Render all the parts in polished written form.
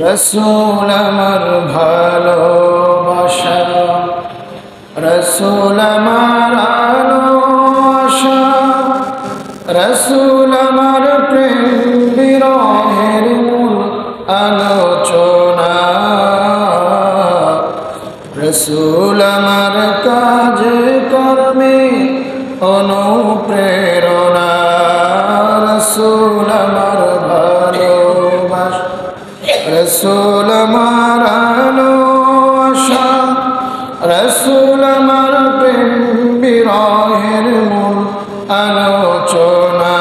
রসুল আমার ভালোবাসা, রসুল আমার আলো আশা, রসুল আমার প্রেম বিরহের মূল আলোচনা, রসুল আমার কাজে কর্মে অনুপ্রেরণা, রসুল আমার ভালোবাসা, রসুল আমার আলো আশা, রসুল আমার প্রেম বিরহের মূল আলোচনা,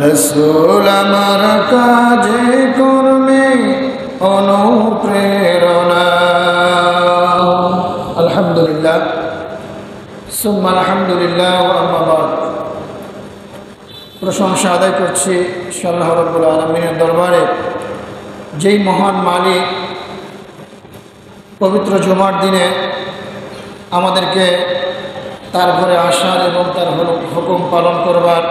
রসুল আমার কাজে কর্মে অনুপ্রেরণা। আলহামদুলিল্লাহ সুম্মা আলহামদুলিল্লাহ ওয়া আম্মা বা'দ। প্রশংসা আদায় করছি আল্লাহ রাব্বুল আলামিনের দরবারে, যেই মহান মালিক পবিত্র জুমার দিনে আমাদেরকে তার ঘরে আসার এবং তার হুকুম পালন করবার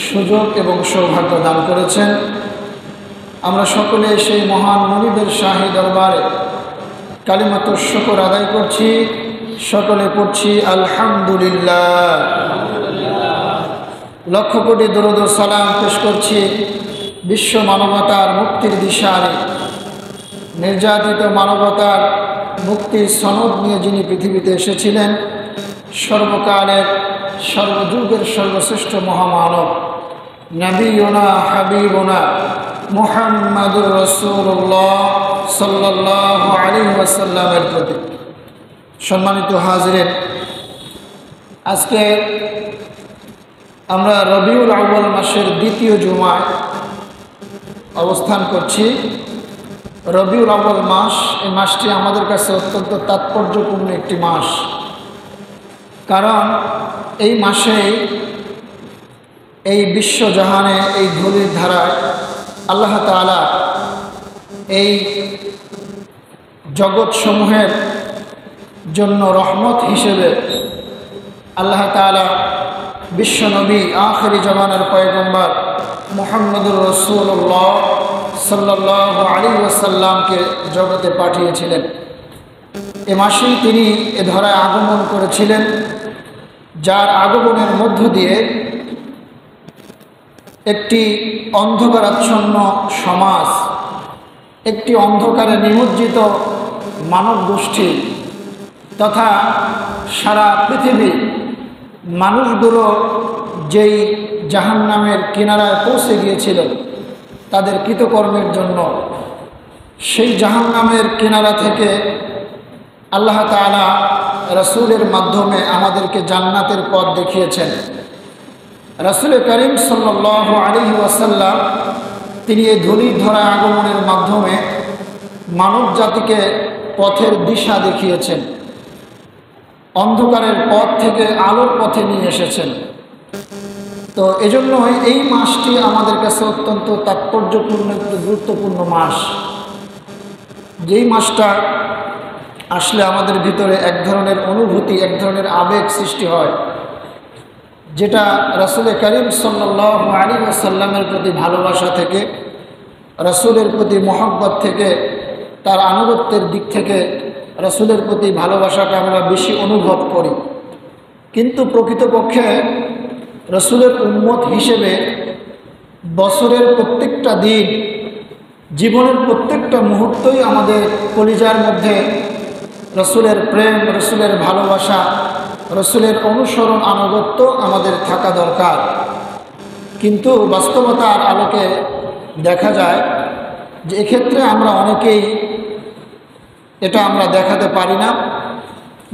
সুযোগ এবং সৌভাগ্য দান করেছেন। আমরা সকলে সেই মহান মুনিবের শাহী দরবারে কালিমাতুশ শুকর আদায় করছি, সকলে পড়ছি আলহামদুলিল্লাহ। লক্ষ কোটি দরুদ ও সালাম পেশ করছি বিশ্ব মানবতার মুক্তির দিশারি, নির্যাতিত মানবতার মুক্তির সনদ নিয়ে যিনি পৃথিবীতে এসেছিলেন, সর্বকালের সর্বযুগের সর্বশ্রেষ্ঠ মহামানব নবিয়ুনা হাবিবুনা মুহাম্মাদুর রাসূলুল্লাহ সাল্লাল্লাহু আলাইহি ওয়াসাল্লামের প্রতি। সম্মানিত হাজিরিন, আজকে আমরা রবিউল আউয়াল মাসের দ্বিতীয় জুমায় অবস্থান করছি। রবিউল আউয়াল মাস, এই মাসটি আমাদের কাছে অত্যন্ত তাৎপর্যপূর্ণ একটি মাস, কারণ এই মাসেই এই বিশ্বজাহানে এই ধূলির ধারায় আল্লাহ তাআলা এই জগৎসমূহের জন্য রহমত হিসেবে আল্লাহ তাআলা বিশ্বনবী আখিরি জামানার পয়গম্বর মুহাম্মদুর রাসূলুল্লাহ সাল্লাল্লাহু আলাইহি ওয়াসাল্লামকে জগতে পাঠিয়েছিলেন। এ মাসেই তিনি এ ধরায় আগমন করেছিলেন, যার আগমনের মধ্য দিয়ে একটি অন্ধকারাচ্ছন্ন সমাজ, একটি অন্ধকারে নিমজ্জিত মানব গোষ্ঠী তথা সারা পৃথিবী মানুষগুলো যেই জাহান্নামের কিনারায় পৌঁছে গিয়েছিল তাদের কৃতকর্মের জন্য, সেই জাহান্নামের কিনারা থেকে আল্লাহ তাআলা রাসূলের মাধ্যমে আমাদেরকে জান্নাতের পথ দেখিয়েছেন। রাসূল করিম সাল্লাল্লাহু আলাইহি ওয়াসাল্লাম তিনি এই ধূলির ধরায় আগমনের মাধ্যমে মানব জাতিকে পথের দিশা দেখিয়েছেন, অন্ধকারের পথ থেকে আলোর পথে নিয়ে এসেছেন। তো এজন্যই এই মাসটি আমাদের কাছে অত্যন্ত তাৎপর্যপূর্ণ একটি গুরুত্বপূর্ণ মাস, যেই মাসটা আসলে আমাদের ভিতরে এক ধরনের অনুভূতি, এক ধরনের আবেগ সৃষ্টি হয়, যেটা রাসূল করিম সাল্লাল্লাহু আলাইহি ওয়াসাল্লামের প্রতি ভালোবাসা থেকে, রাসূলের প্রতি মহব্বত থেকে, তার আনুগত্যের দিক থেকে রাসূলের প্রতি ভালোবাসাকে আমরা বেশি অনুভব করি। কিন্তু প্রকৃতপক্ষে রাসূলের উম্মত হিসেবে বছরের প্রত্যেকটা দিন, জীবনের প্রত্যেকটা মুহূর্তই আমাদের কলিজার মধ্যে রাসূলের প্রেম, রাসূলের ভালোবাসা, রাসূলের অনুসরণ, আনুগত্য আমাদের থাকা দরকার। কিন্তু বাস্তবতার আলোকে দেখা যায় যে এক্ষেত্রে আমরা অনেকেই এটা আমরা দেখাতে পারি না।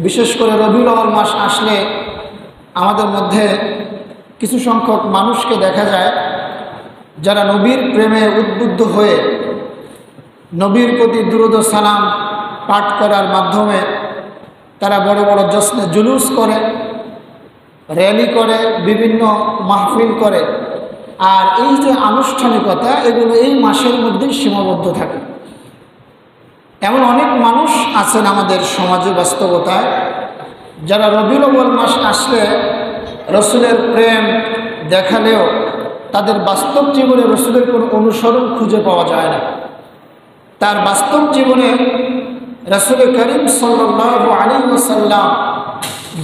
বিশেষ করে রবিউল আউয়াল মাস আসলে আমাদের মধ্যে কিছু সংখ্যক মানুষকে দেখা যায় যারা নবীর প্রেমে উদ্বুদ্ধ হয়ে নবীর প্রতি দুরূদ ও সালাম পাঠ করার মাধ্যমে তারা বড় বড় জশ্নে জুলুস করে, র্যালি করে, বিভিন্ন মাহফিল করে, আর এই যে আনুষ্ঠানিকতা, এগুলো এই মাসের মধ্যেই সীমাবদ্ধ থাকে। এমন অনেক মানুষ আছেন আমাদের সমাজে বাস্তবতায়, যারা রবিউল আউয়াল মাস আসলে রসুলের প্রেম দেখালেও তাদের বাস্তব জীবনে রসুলের কোনো অনুসরণ খুঁজে পাওয়া যায় না। তার বাস্তব জীবনে রাসূল করিম সাল্লাল্লাহু আলাইহি ওয়াসাল্লাম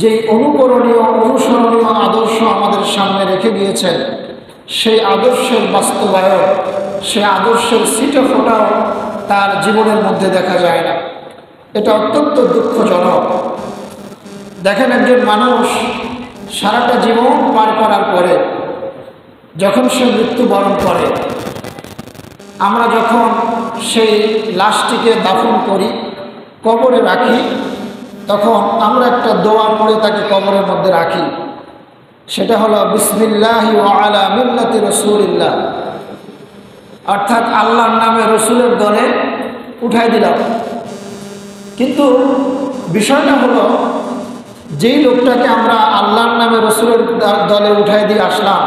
যে অনুকরণীয় অনুসরণীয় আদর্শ আমাদের সামনে রেখে গিয়েছেন, সেই আদর্শের বাস্তবায়ন, সেই আদর্শের ছিটে ফোটাও তার জীবনের মধ্যে দেখা যায় না। এটা অত্যন্ত দুঃখজনক। দেখেন, একজন মানুষ সারাটা জীবন পার করার পরে যখন সে মৃত্যুবরণ করে, আমরা যখন সেই লাশটিকে দাফন করি, কবরে রাখি, তখন আমরা একটা দোয়া পড়ে তাকে কবরের মধ্যে রাখি। সেটা হলো বিসমিল্লাহি ওয়া আলা মিল্লাতি রাসূলিল্লাহ, অর্থাৎ আল্লাহর নামে রসুলের দলে উঠাই দিলাম। কিন্তু বিষয়টা হলো, যেই লোকটাকে আমরা আল্লাহর নামে রসুলের দলে উঠাই দিয়ে আসলাম,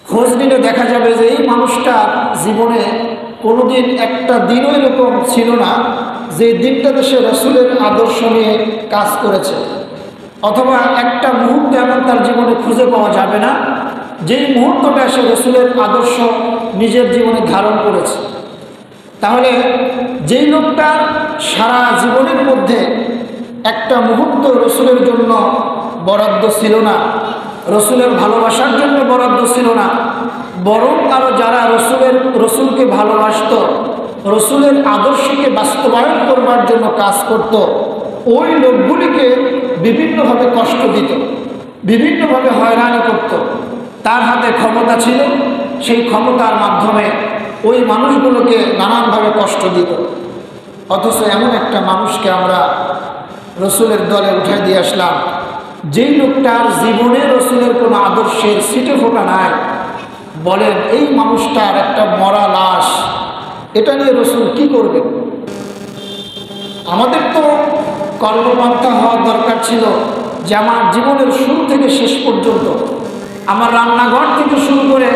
খোঁজ নিলে দেখা যাবে যে এই মানুষটার জীবনে কোনোদিন একটা দিনও এরকম ছিল না যে দিনটাতে সে রসুলের আদর্শ নিয়ে কাজ করেছে, অথবা একটা মুহূর্তে এমন তার জীবনে খুঁজে পাওয়া যাবে না যেই মুহূর্তটা সে রসুলের আদর্শ নিজের জীবনে ধারণ করেছে। তাহলে যেই লোকটার সারা জীবনের মধ্যে একটা মুহূর্ত রসুলের জন্য বরাদ্দ ছিল না, রসুলের ভালোবাসার জন্য বরাদ্দ ছিল না, বরং আরও যারা রসুলকে ভালোবাসত, রসুলের আদর্শকে বাস্তবায়ন করবার জন্য কাজ করত, ওই লোকগুলিকে বিভিন্নভাবে কষ্ট দিত, বিভিন্নভাবে হয়রানি করত। তার হাতে ক্ষমতা ছিল, সেই ক্ষমতার মাধ্যমে ওই মানুষগুলোকে নানানভাবে কষ্ট দিত। অথচ এমন একটা মানুষকে আমরা রসুলের দলে উঠে দিয়ে আসলাম, যেই লোকটার জীবনে রসুলের কোনো আদর্শের ছিটে ফোটা নাই। বলেন, এই মানুষটার একটা মরা লাশ, এটা নিয়ে রসুল কি করবেন? আমাদের তো কর্মপন্থা হওয়ার দরকার ছিল যে আমার জীবনের শুরু থেকে শেষ পর্যন্ত, আমার রান্নাঘর থেকে শুরু করে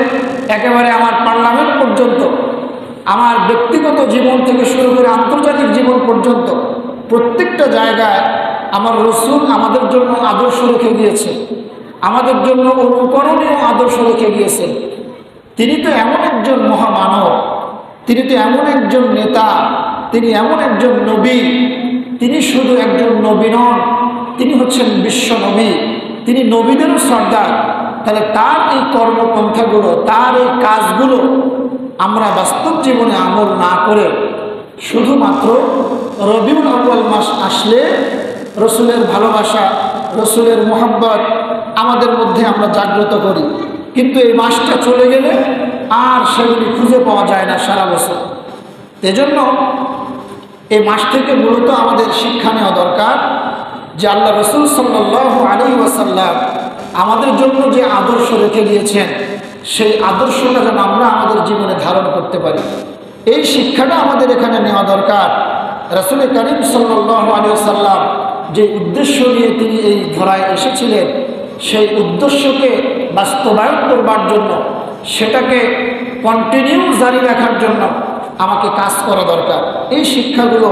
একেবারে আমার পার্লামেন্ট পর্যন্ত, আমার ব্যক্তিগত জীবন থেকে শুরু করে আন্তর্জাতিক জীবন পর্যন্ত, প্রত্যেকটা জায়গায় আমার রসুল আমাদের জন্য আদর্শ রেখে গিয়েছে, আমাদের জন্য অনুকরণীয় আদর্শ রেখে গিয়েছেন। তিনি তো এমন একজন মহামানব, তিনি তো এমন একজন নেতা, তিনি এমন একজন নবী। তিনি শুধু একজন নবী নন, তিনি হচ্ছেন বিশ্ব নবী, তিনি নবীদেরও সর্দার। তাহলে তার এই কর্মপন্থাগুলো, তার এই কাজগুলো আমরা বাস্তব জীবনে আমল না করে শুধুমাত্র রবিউল আউয়াল মাস আসলে রসুলের ভালোবাসা, রসুলের মোহাব্বত আমাদের মধ্যে আমরা জাগ্রত করি, কিন্তু এই মাসটা চলে গেলে আর সেগুলি খুঁজে পাওয়া যায় না সারা বছর। এজন্য এই মাস থেকে মূলত আমাদের শিক্ষা নেওয়া দরকার যে আল্লাহ রসুল সাল্লাল্লাহু আলাইহি ওয়াসাল্লাম আমাদের জন্য যে আদর্শ রেখে দিয়েছেন, সেই আদর্শটা যেন আমরা আমাদের জীবনে ধারণ করতে পারি। এই শিক্ষাটা আমাদের এখানে নেওয়া দরকার। রাসূল করিম সাল্লাল্লাহু আলাইহি ওয়াসাল্লাম যে উদ্দেশ্য নিয়ে তিনি এই ধরায় এসেছিলেন, সেই উদ্দেশ্যকে বাস্তবায়ন করবার জন্য, সেটাকে কন্টিনিউ জারি রাখার জন্য আমাকে কাজ করা দরকার। এই শিক্ষাগুলো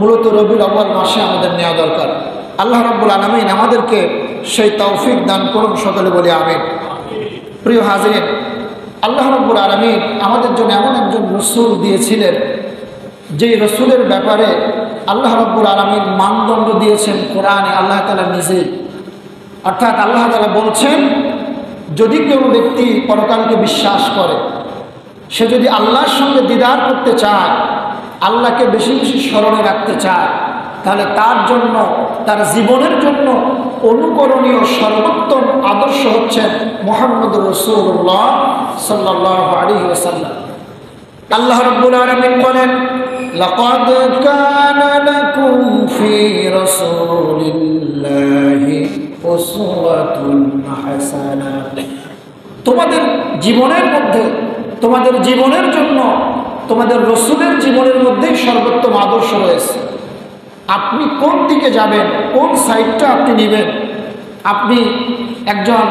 মূলত রবিউল আউয়াল মাসে আমাদের নেওয়া দরকার। আল্লাহ রাব্বুল আলামিন আমাদেরকে সেই তৌফিক দান করুন, সকলে বলি আমিন। প্রিয় হাজিরিন, আল্লাহ রাব্বুল আলামিন আমাদের জন্য এমন একজন রসুল দিয়েছিলেন, যেই রসুলের ব্যাপারে আল্লাহ রাব্বুল আলামিন মানদণ্ড দিয়েছেন কোরআনে আল্লাহ তাআলা নিজেই। অর্থাৎ আল্লাহ তাআলা বলছেন, যদি কোনো ব্যক্তি পরকালকে বিশ্বাস করে, সে যদি আল্লাহর সঙ্গে দিদার করতে চায়, আল্লাহকে বেশি বেশি স্মরণে রাখতে চায়, তাহলে তার জন্য, তার জীবনের জন্য অনুকরণীয় সর্বোত্তম আদর্শ হচ্ছেন মুহাম্মদুর রাসূলুল্লাহ সাল্লাল্লাহু আলাইহি ওয়াসাল্লাম। আল্লাহ রাব্বুল আলামিন বলেন, লাকাদ কানা লাকুম ফি রাসূলিল্লাহি উসওয়াতুন হাসানাহ। তোমাদের জীবনের মধ্যে, তোমাদের জীবনের জন্য তোমাদের রসুলের জীবনের মধ্যেই সর্বোত্তম আদর্শ রয়েছে। আপনি কোন দিকে যাবেন, কোন সাইডটা আপনি নেবেন, আপনি একজন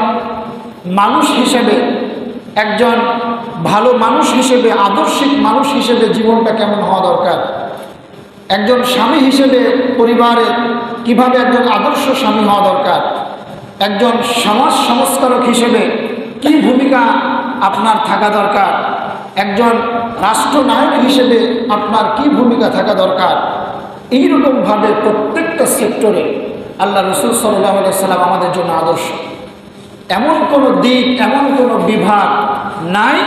মানুষ হিসেবে, একজন ভালো মানুষ হিসেবে, আদর্শিক মানুষ হিসেবে জীবনটা কেমন হওয়া দরকার, একজন স্বামী হিসেবে পরিবারে কিভাবে একজন আদর্শ স্বামী হওয়া দরকার, একজন সমাজ সংস্কারক হিসেবে কি ভূমিকা আপনার থাকা দরকার, একজন রাষ্ট্রনায়ক হিসেবে আপনার কি ভূমিকা থাকা দরকার। এইরকমভাবে প্রত্যেকটা সেক্টরে আল্লাহ রসুল সাল্লাল্লাহু আলাইহি সাল্লাম আমাদের জন্য আদর্শ। এমন কোনো দিক, এমন কোনো বিভাগ নাই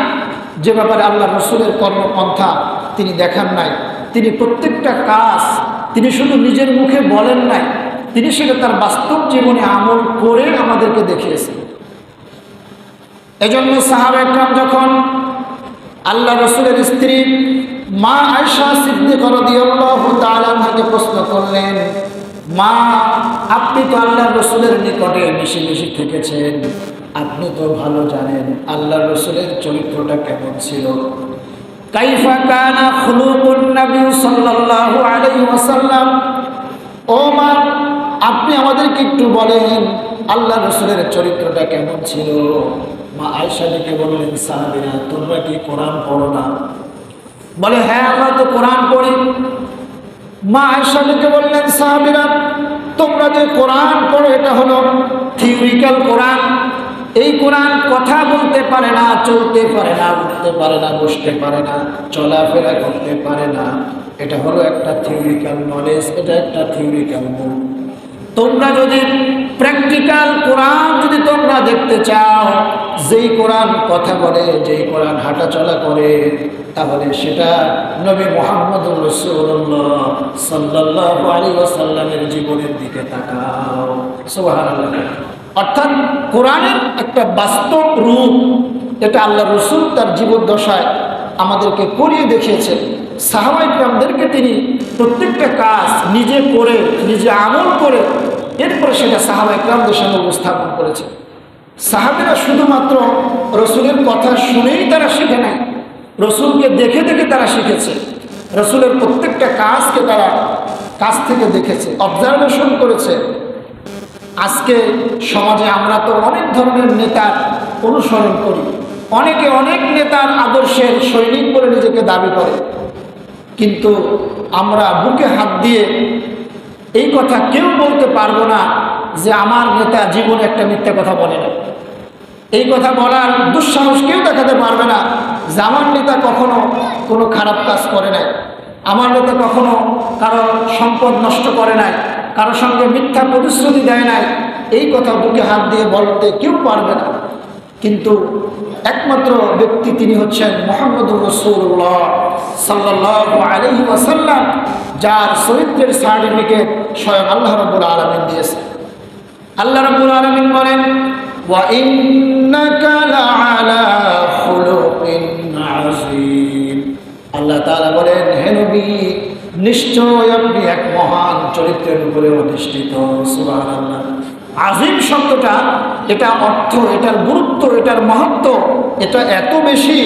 যে ব্যাপারে আল্লাহ রসুলের কর্মপন্থা তিনি দেখান নাই। তিনি প্রত্যেকটা কাজ তিনি শুধু নিজের মুখে বলেন নাই, তিনি সেটা তার বাস্তব জীবনে আমল করে আমাদেরকে দেখিয়েছেন। এজন্য সাহাবা একরাম যখন আল্লাহ রসুলের স্ত্রী মা আয়েশা সিদ্দিকা রাদিয়াল্লাহু তাআলা আনহাকে প্রশ্ন করলেন, মা, আপনি তো আল্লাহ রসুলের নিকটে বেশি বেশি থেকেছেন, আপনি তো ভালো জানেন আল্লাহ রসুলের চরিত্রটা কেমন ছিল। কাইফা কানা খুলুকুন নবী সাল্লাল্লাহু আলাইহি ওয়াসাল্লাম। ও মা, আপনি আমাদেরকে একটু বলেন আল্লাহ রসুলের চরিত্রটা কেমন ছিল। মা আয়েশা ডেকে বললেন, সাহাবীরা, তোমরা কি কোরআন পড়ো না? বলে, হ্যাঁ, আমরা তো কোরআন পড়ি। মা আয়েশা ডেকে বললেন, সাহাবীরা, তোমরা যে কোরআন পড়ো এটা হলো থিওরিক্যাল কোরআন। এই কোরআন কথা বলতে পারে না, চলতে পারে না, উঠতে পারে না, বসতে পারে না, চলাফেরা করতে পারে না। এটা হলো একটা থিওরিক্যাল নলেজ, এটা একটা থিওরিক্যাল বুক। তোমরা যদি প্র্যাকটিক্যাল কোরআন যদি তোমরা দেখতে চাও, যেই কোরআন কথা বলে, যেই কোরআন হাঁটা চলা করে, তাহলে সেটা নবী মুহাম্মদুর রাসূলুল্লাহ সাল্লাল্লাহু আলাইহি ওয়াসাল্লামের জীবনের দিকে তাকাও। সুবহানাল্লাহ। অর্থাৎ কোরআনের একটা বাস্তব রূপ এটা আল্লাহ রসুল তার জীবদ্দশায় আমাদেরকে করিয়ে দেখিয়েছেন। সাহাবায়ে কেরামদেরকে তিনি প্রত্যেকটা কাজ নিজে করে, নিজে আমল করে, এরপরে সেটা সাহাবায়ে কেরামদের সামনে উপস্থাপন করেছে। সাহাবীরা শুধুমাত্র রসুলের কথা শুনেই তারা শিখে নাই, রসুলকে দেখে দেখে তারা শিখেছে। রসুলের প্রত্যেকটা কাজকে তারা কাছ থেকে দেখেছে, অবজারভেশন করেছে। আজকে সমাজে আমরা তো অনেক ধরনের নেতার অনুসরণ করি, অনেকে অনেক নেতার আদর্শের সৈনিক বলে নিজেকে দাবি করে, কিন্তু আমরা বুকে হাত দিয়ে এই কথা কেউ বলতে পারবো না যে আমার নেতা জীবনে একটা মিথ্যা কথা বলে না। এই কথা বলার দুঃসাহস কেউ দেখাতে পারবে না যে আমার নেতা কখনো কোনো খারাপ কাজ করে নাই, আমার নেতা কখনো কারো সম্পদ নষ্ট করে নাই, কারোর সঙ্গে মিথ্যা প্রতিশ্রুতি দেয় নাই। এই কথা বুকে হাত দিয়ে বলতে কেউ পারবে না। কিন্তু একমাত্র ব্যক্তি তিনি হচ্ছেন মুহাম্মদুর রাসূলুল্লাহ সাল্লাল্লাহু আলাইহি ওয়াসাল্লাম, যার চরিত্রের সার্টিফিকেট স্বয়ং আল্লাহ রাব্বুল আলামিন দিয়েছেন। আল্লাহ রাব্বুল আলামিন বলেন, ওয়া ইন্নাকা লাআলা খুলুকিন আযীম। আল্লাহ তাআলা বলেন, হে নবী, নিশ্চয় আপনি এক মহান চরিত্রের উপরে অধিষ্ঠিত। সুবহানাল্লাহ। আজিম শব্দটা, এটা অর্থ, এটার গুরুত্ব, এটার মাহাত্ম্য এটা এত বেশি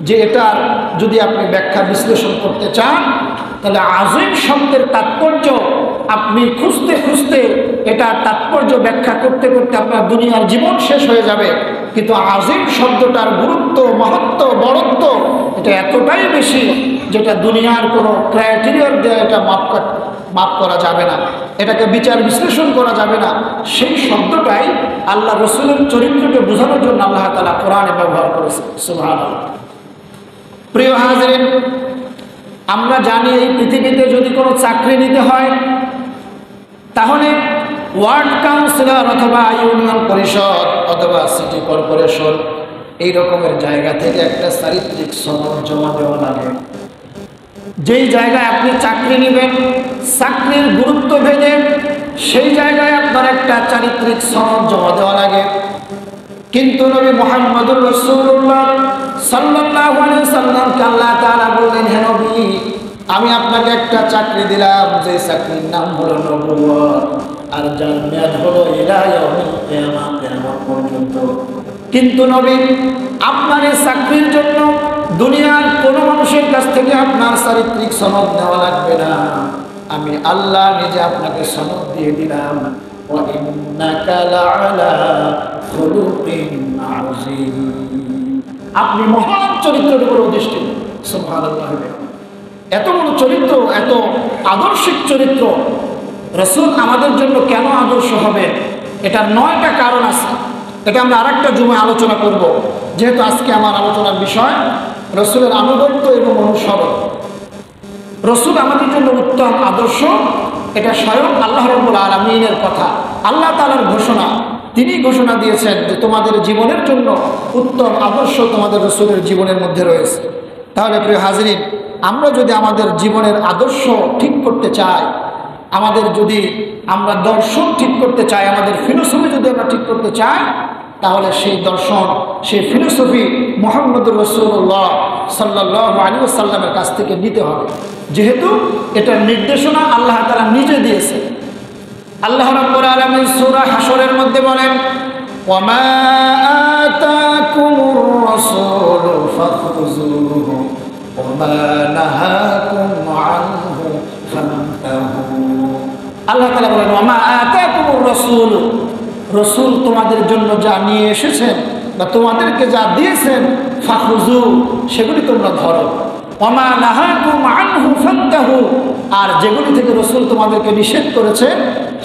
যে এটার যদি আপনি ব্যাখ্যা বিশ্লেষণ করতে চান, তাহলে আজিম শব্দের তাৎপর্য আপনি খুঁজতে খুঁজতে এটার তাৎপর্য ব্যাখ্যা করতে করতে আপনার দুনিয়ার জীবন শেষ হয়ে যাবে। কিন্তু আজিম শব্দটার গুরুত্ব, মাহাত্ম্য, বড়ত্ব এটা এতটাই বেশি যেটা দুনিয়ার কোনো ক্রাইটেরিয়ার দিয়ে এটা মাপ করা যাবে না, এটাকে বিচার বিশ্লেষণ করা যাবে না। সেই শব্দটাই আল্লাহ রসুলের চরিত্রকে বোঝানোর জন্য আল্লাহ তাআলা কোরআনে ব্যবহার করেছে। সুবহানাল্লাহ। প্রিয় হাজরিন, আমরা জানি এই পৃথিবীতে যদি কোনো চাকরি নিতে হয় তাহলে ওয়ার্ড কাউন্সিলর অথবা ইউনিয়ন পরিষদ অথবা সিটি কর্পোরেশন এই রকমের জায়গা থেকে একটা চারিত্রিক সনদ জমা দেওয়া লাগে। যেই জায়গায় আপনি চাকরি নেবেন, চাকরির গুরুত্ব ভেদে সেই জায়গায় আপনার একটা চারিত্রিক সনদ জমা দেওয়া লাগে। কিন্তু নবী মুহাম্মদুর রাসূলুল্লাহ সাল্লাল্লাহু আলাইহি ওয়াসাল্লামকে আল্লাহ তাআলা বললেন, হে নবী, আমি আপনাকে একটা চাকরি দিলাম, যে চাকরির নাম হলো নবুয়ত, আর যার মেয়াদ হলো ইলা ইয়াউমিল কিয়ামা, কিয়ামত পর্যন্ত। কিন্তু নবী, আপনার এই চাকরির জন্য দুনিয়ার কোনো মানুষের কাছ থেকে আপনার চারিত্রিক সনদ নেওয়া লাগবে না, আমি আল্লাহ নিজে আপনাকে সনদ দিয়ে দিলাম। ওয়া ইন্নাকা লাআলা খুলুকিন আযীম। আপনি মহান চরিত্রের উপর অধিষ্ঠিত। সুবহানাল্লাহ। এত বড় চরিত্র, এত আদর্শিক চরিত্র, রাসূল আমাদের জন্য কেন আদর্শ হবে? এটার 9টা কারণ আছে। এটা আমরা আরেকটা জুমায় আলোচনা করব, যেহেতু আজকে আমার আলোচনার বিষয় রসুলের আনুগত্য এবং অনুসরণ। রসুল আমাদের জন্য উত্তম আদর্শ, এটা স্বয়ং আল্লাহ রাব্বুল আলামিনের কথা, আল্লাহ তাআলার ঘোষণা। তিনি ঘোষণা দিয়েছেন যে তোমাদের জীবনের জন্য উত্তম আদর্শ তোমাদের রসুলের জীবনের মধ্যে রয়েছে। তাহলে প্রিয় হাজরিন, আমরা যদি আমাদের জীবনের আদর্শ ঠিক করতে চাই, আমাদের যদি আমরা দর্শন ঠিক করতে চাই, আমাদের ফিলোসফি যদি আমরা ঠিক করতে চাই, তাহলে সেই দর্শন, সেই ফিলোসফি মুহাম্মদুর রাসূলুল্লাহ সাল্লাল্লাহু আলাইহি ওয়াসাল্লামের কাছ থেকে নিতে হবে, যেহেতু এটার নির্দেশনা আল্লাহ তাআলা নিজে দিয়েছে। আল্লাহ রাব্বুল আলামিন সূরা হাশরের মধ্যে বলেন, ওয়ামা আতাকুমুর রাসূলু ফাখুযুহু ওয়ামা নাহাকুম আনহু ফান্তাহু। আল্লাহ তাআলা বলেন, ওয়ামা আতাকুমুর রাসূলু, রসুল তোমাদের জন্য যা নিয়ে এসেছেন বা তোমাদেরকে যা দিয়েছেন, ফাখুযু, সেগুলি তোমরা ধরো, ওয়ামা নাহাকুম আনহু ফান্তাহু, আর যেগুলি থেকে রসুল তোমাদেরকে নিষেধ করেছে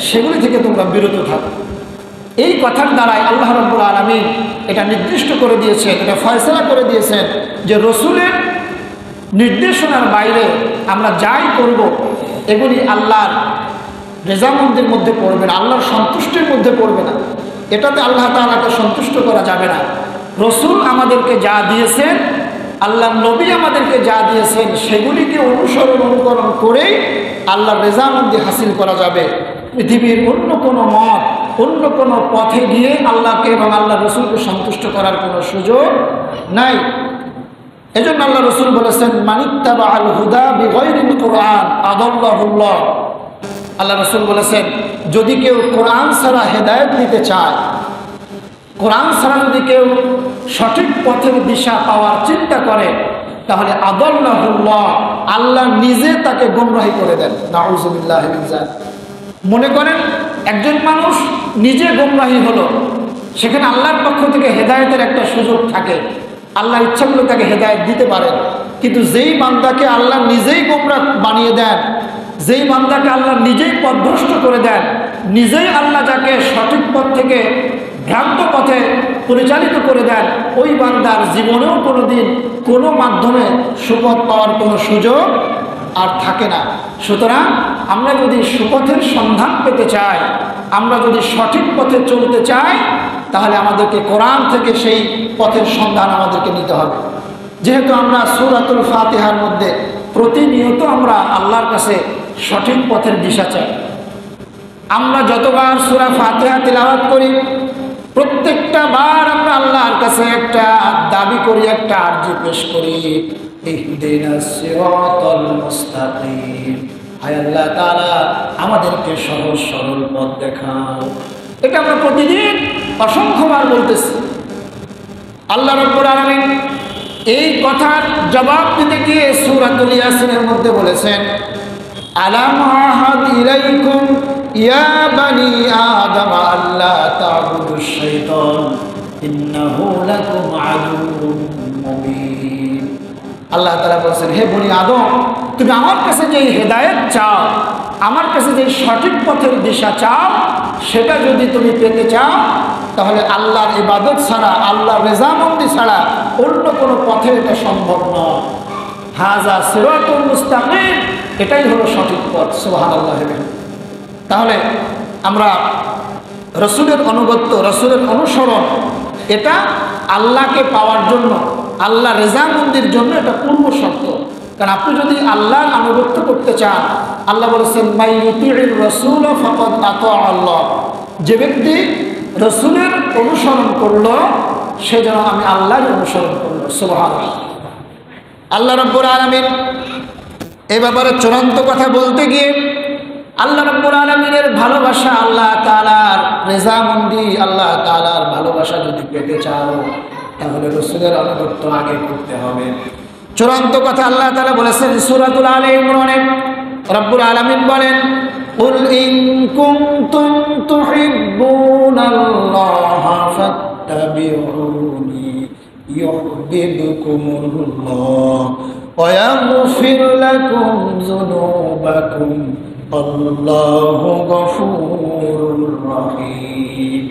সেগুলি থেকে তোমরা বিরত থাকো। এই কথার দ্বারাই আল্লাহ রাব্বুল আলামিন এটা নির্দিষ্ট করে দিয়েছেন, এটা ফয়সালা করে দিয়েছেন যে রসুলের নির্দেশনার বাইরে আমরা যাই করব এগুলি আল্লাহর রেজামন্দির মধ্যে পড়বে না, আল্লাহর সন্তুষ্টির মধ্যে পড়বে না। এটাতে আল্লাহ তাআলাকে সন্তুষ্ট করা যাবে না। রসুল আমাদেরকে যা দিয়েছেন, আল্লাহ নবী আমাদেরকে যা দিয়েছেন, সেগুলিকে অনুকরণ করেই আল্লাহর রেজামন্দি হাসিল করা যাবে। পৃথিবীর অন্য কোনো মত, অন্য কোনো পথে গিয়ে আল্লাহকে এবং আল্লাহ রসুলকে সন্তুষ্ট করার কোনো সুযোগ নাই। এজন্য আল্লাহ রসুল বলেছেন, মানিত্তাবা আল হুদা বিগাইরিল কুরআন আদাল্লাহুল্লাহ। আল্লাহ রসুল বলেছেন, যদি কেউ কোরআন ছাড়া হেদায়েত নিতে চায়, কোরআন ছাড়া যদি কেউ সঠিক পথের দিশা পাওয়ার চিন্তা করে, তাহলে আদাল্লাহুল্লাহ, আল্লাহ নিজে তাকে গোমরাহি করে দেন। নাউযুবিল্লাহি মিন যালিক। মনে করেন একজন মানুষ নিজে গোমরাহি হলো, সেখানে আল্লাহর পক্ষ থেকে হেদায়েতের একটা সুযোগ থাকে, আল্লাহ ইচ্ছা করলে তাকে হেদায়েত দিতে পারেন। কিন্তু যেই বান্দাকে আল্লাহ নিজেই গোমরাহ বানিয়ে দেন, যেই বান্দাকে আল্লাহ নিজেই পথভ্রষ্ট করে দেন, নিজেই আল্লাহ যাকে সঠিক পথ থেকে ভ্রান্ত পথে পরিচালিত করে দেন, ওই বান্দার জীবনেও কোনো দিন কোনো মাধ্যমে সুপথ পাওয়ার কোনো সুযোগ আর থাকে না। সুতরাং আমরা যদি সুপথের সন্ধান পেতে চাই, আমরা যদি সঠিক পথে চলতে চাই, তাহলে আমাদেরকে কোরআন থেকে সেই পথের সন্ধান আমাদেরকে নিতে হবে। যেহেতু আমরা সূরাতুল ফাতিহার মধ্যে প্রতিনিয়ত আমরা আল্লাহর কাছে সঠিক পথের দিশা চাই। আমরা যতবার সূরা ফাতিহা তিলাওয়াত করি, প্রত্যেকটা বার আমরা আল্লাহর কাছে একটা দাবি করি, একটা আরজি পেশ করি, ইহদিনাস সিরাতাল মুস্তাকিম, হায় আল্লাহ তাআলা আমাদেরকে সহজ সরল পথ দেখাও। এটা আমরা প্রতিদিন অসংখ্যবার বলতেছি। আল্লাহ রাব্বুল আলামিন এই কথার জবাব দিতে গিয়ে সূরাতুল ইয়াসিনের মধ্যে বলেছেন, আলাম আহাদ ইলাইকুম ইয়া বানি আদম আল্লা তা'বুদুশ শাইতান ইন্নাহু লাকুম আদুউম মুবিন। আল্লাহ তাআলা বলেছেন, হে বনি আদম, তুমি আমার কাছে যে হেদায়েত চাও, আমার কাছে যে সঠিক পথের দিশা চাও, সেটা যদি তুমি পেতে চাও, তাহলে আল্লাহর ইবাদত ছাড়া, আল্লাহর রেজামন্দি ছাড়া অন্য কোনো পথে এটা সম্ভব নয়। হাযা সিরাতুল মুস্তাকিম, এটাই হলো সঠিক পথ। সুবহানাল্লাহ। তাহলে আমরা রসুলের অনুগত্য, রসুলের অনুসরণ, এটা আল্লাহকে পাওয়ার জন্য, আল্লাহ রেজামন্দির জন্য এটা পূর্ব শর্ত। কারণ আপনি যদি আল্লাহর আনুগত্য করতে চান, আল্লাহ বলেছেন, মান ইউতিউর রাসূল ফাকাদ আতা আল্লাহ, যে ব্যক্তি রসুলের অনুসরণ করলো, সে যেন আমি আল্লাহর অনুসরণ করলো। সুবহানাল্লাহ। আল্লাহ রাব্বুল আলামিন এ ব্যাপারে চূড়ান্ত কথা বলতে গিয়ে আল্লাহ রাব্বুল আলামিনের ভালোবাসা, আল্লাহ তাআলার রেজামন্দি, আল্লাহ তাআলার ভালোবাসা যদি পেতে চাও, তাহলে রসুলের আনুগত্য আগে করতে হবে। চূড়ান্ত কথা আল্লাহ তাআলা বলেছেন সূরাতুল আলে ইমরানে। রাব্বুল আলামিন বলেন, কুল ইন কুনতুম তুহিব্বুনাল্লাহা ফাত্তাবিউনি ইউহিব্বুকুমুল্লাহ ওয়া ইয়াগফির লাকুম যুনুবাকুম আল্লাহু গফুরুর রহিম।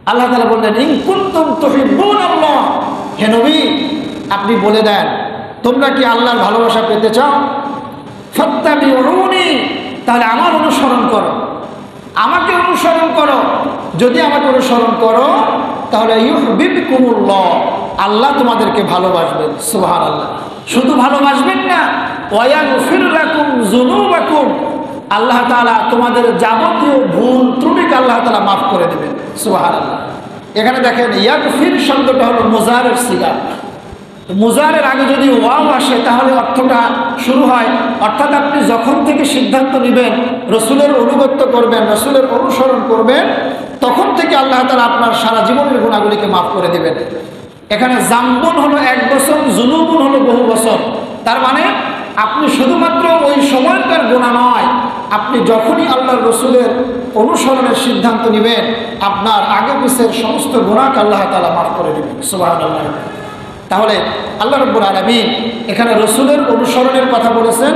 আল্লাহ তাআলা বললেন, ইন কুনতুম তুহিব্বুনাল্লাহ, হে নবী আপনি বলে দেন তোমরা কি আল্লাহর ভালোবাসা পেতে চাও? ফাত্তাবিউনি, তাহলে আমার অনুসরণ করো, আমাকে অনুসরণ করো। যদি আমাকে অনুসরণ করো তাহলে ইউহিব্বুকুমুল্লাহ, আল্লাহ তোমাদেরকে ভালোবাসবেন। সুবহানাল্লাহ। শুধু ভালোবাসবেন না, ওয়া ইয়াগফির লাকুম যুনুবাকুম, আল্লাহ তাআলা তোমাদের যাবতীয় ভুল ত্রুটিকে আল্লাহ তাআলা মাফ করে দেবেন। সুবহানাল্লাহ। এখানে দেখেন ইয়াগফির শব্দটা হলো মুজারের সিগা। মুজারের আগে যদি ওয়াও আসে তাহলে অর্থটা শুরু হয়, অর্থাৎ আপনি যখন থেকে সিদ্ধান্ত নেবেন রসুলের অনুগত্য করবেন, রসুলের অনুসরণ করবেন, তখন থেকে আল্লাহ তাআলা আপনার সারা জীবনের গুণাগুলিকে মাফ করে দেবেন। এখানে জাম্বুন হলো 1 বছর, জুনুবুন হলো বহু বছর। তার মানে আপনি শুধুমাত্র ওই সময়কার গুনাহ নয়, আপনি যখনই আল্লাহর রসুলের অনুসরণের সিদ্ধান্ত নেবেন আপনার আগে পিছের সমস্ত গুনাহকে আল্লাহ তাআলা মাফ করে দেবেন। সুবহানাল্লাহ। তাহলে আল্লাহ রাব্বুল আলামিন এখানে রসুলের অনুসরণের কথা বলেছেন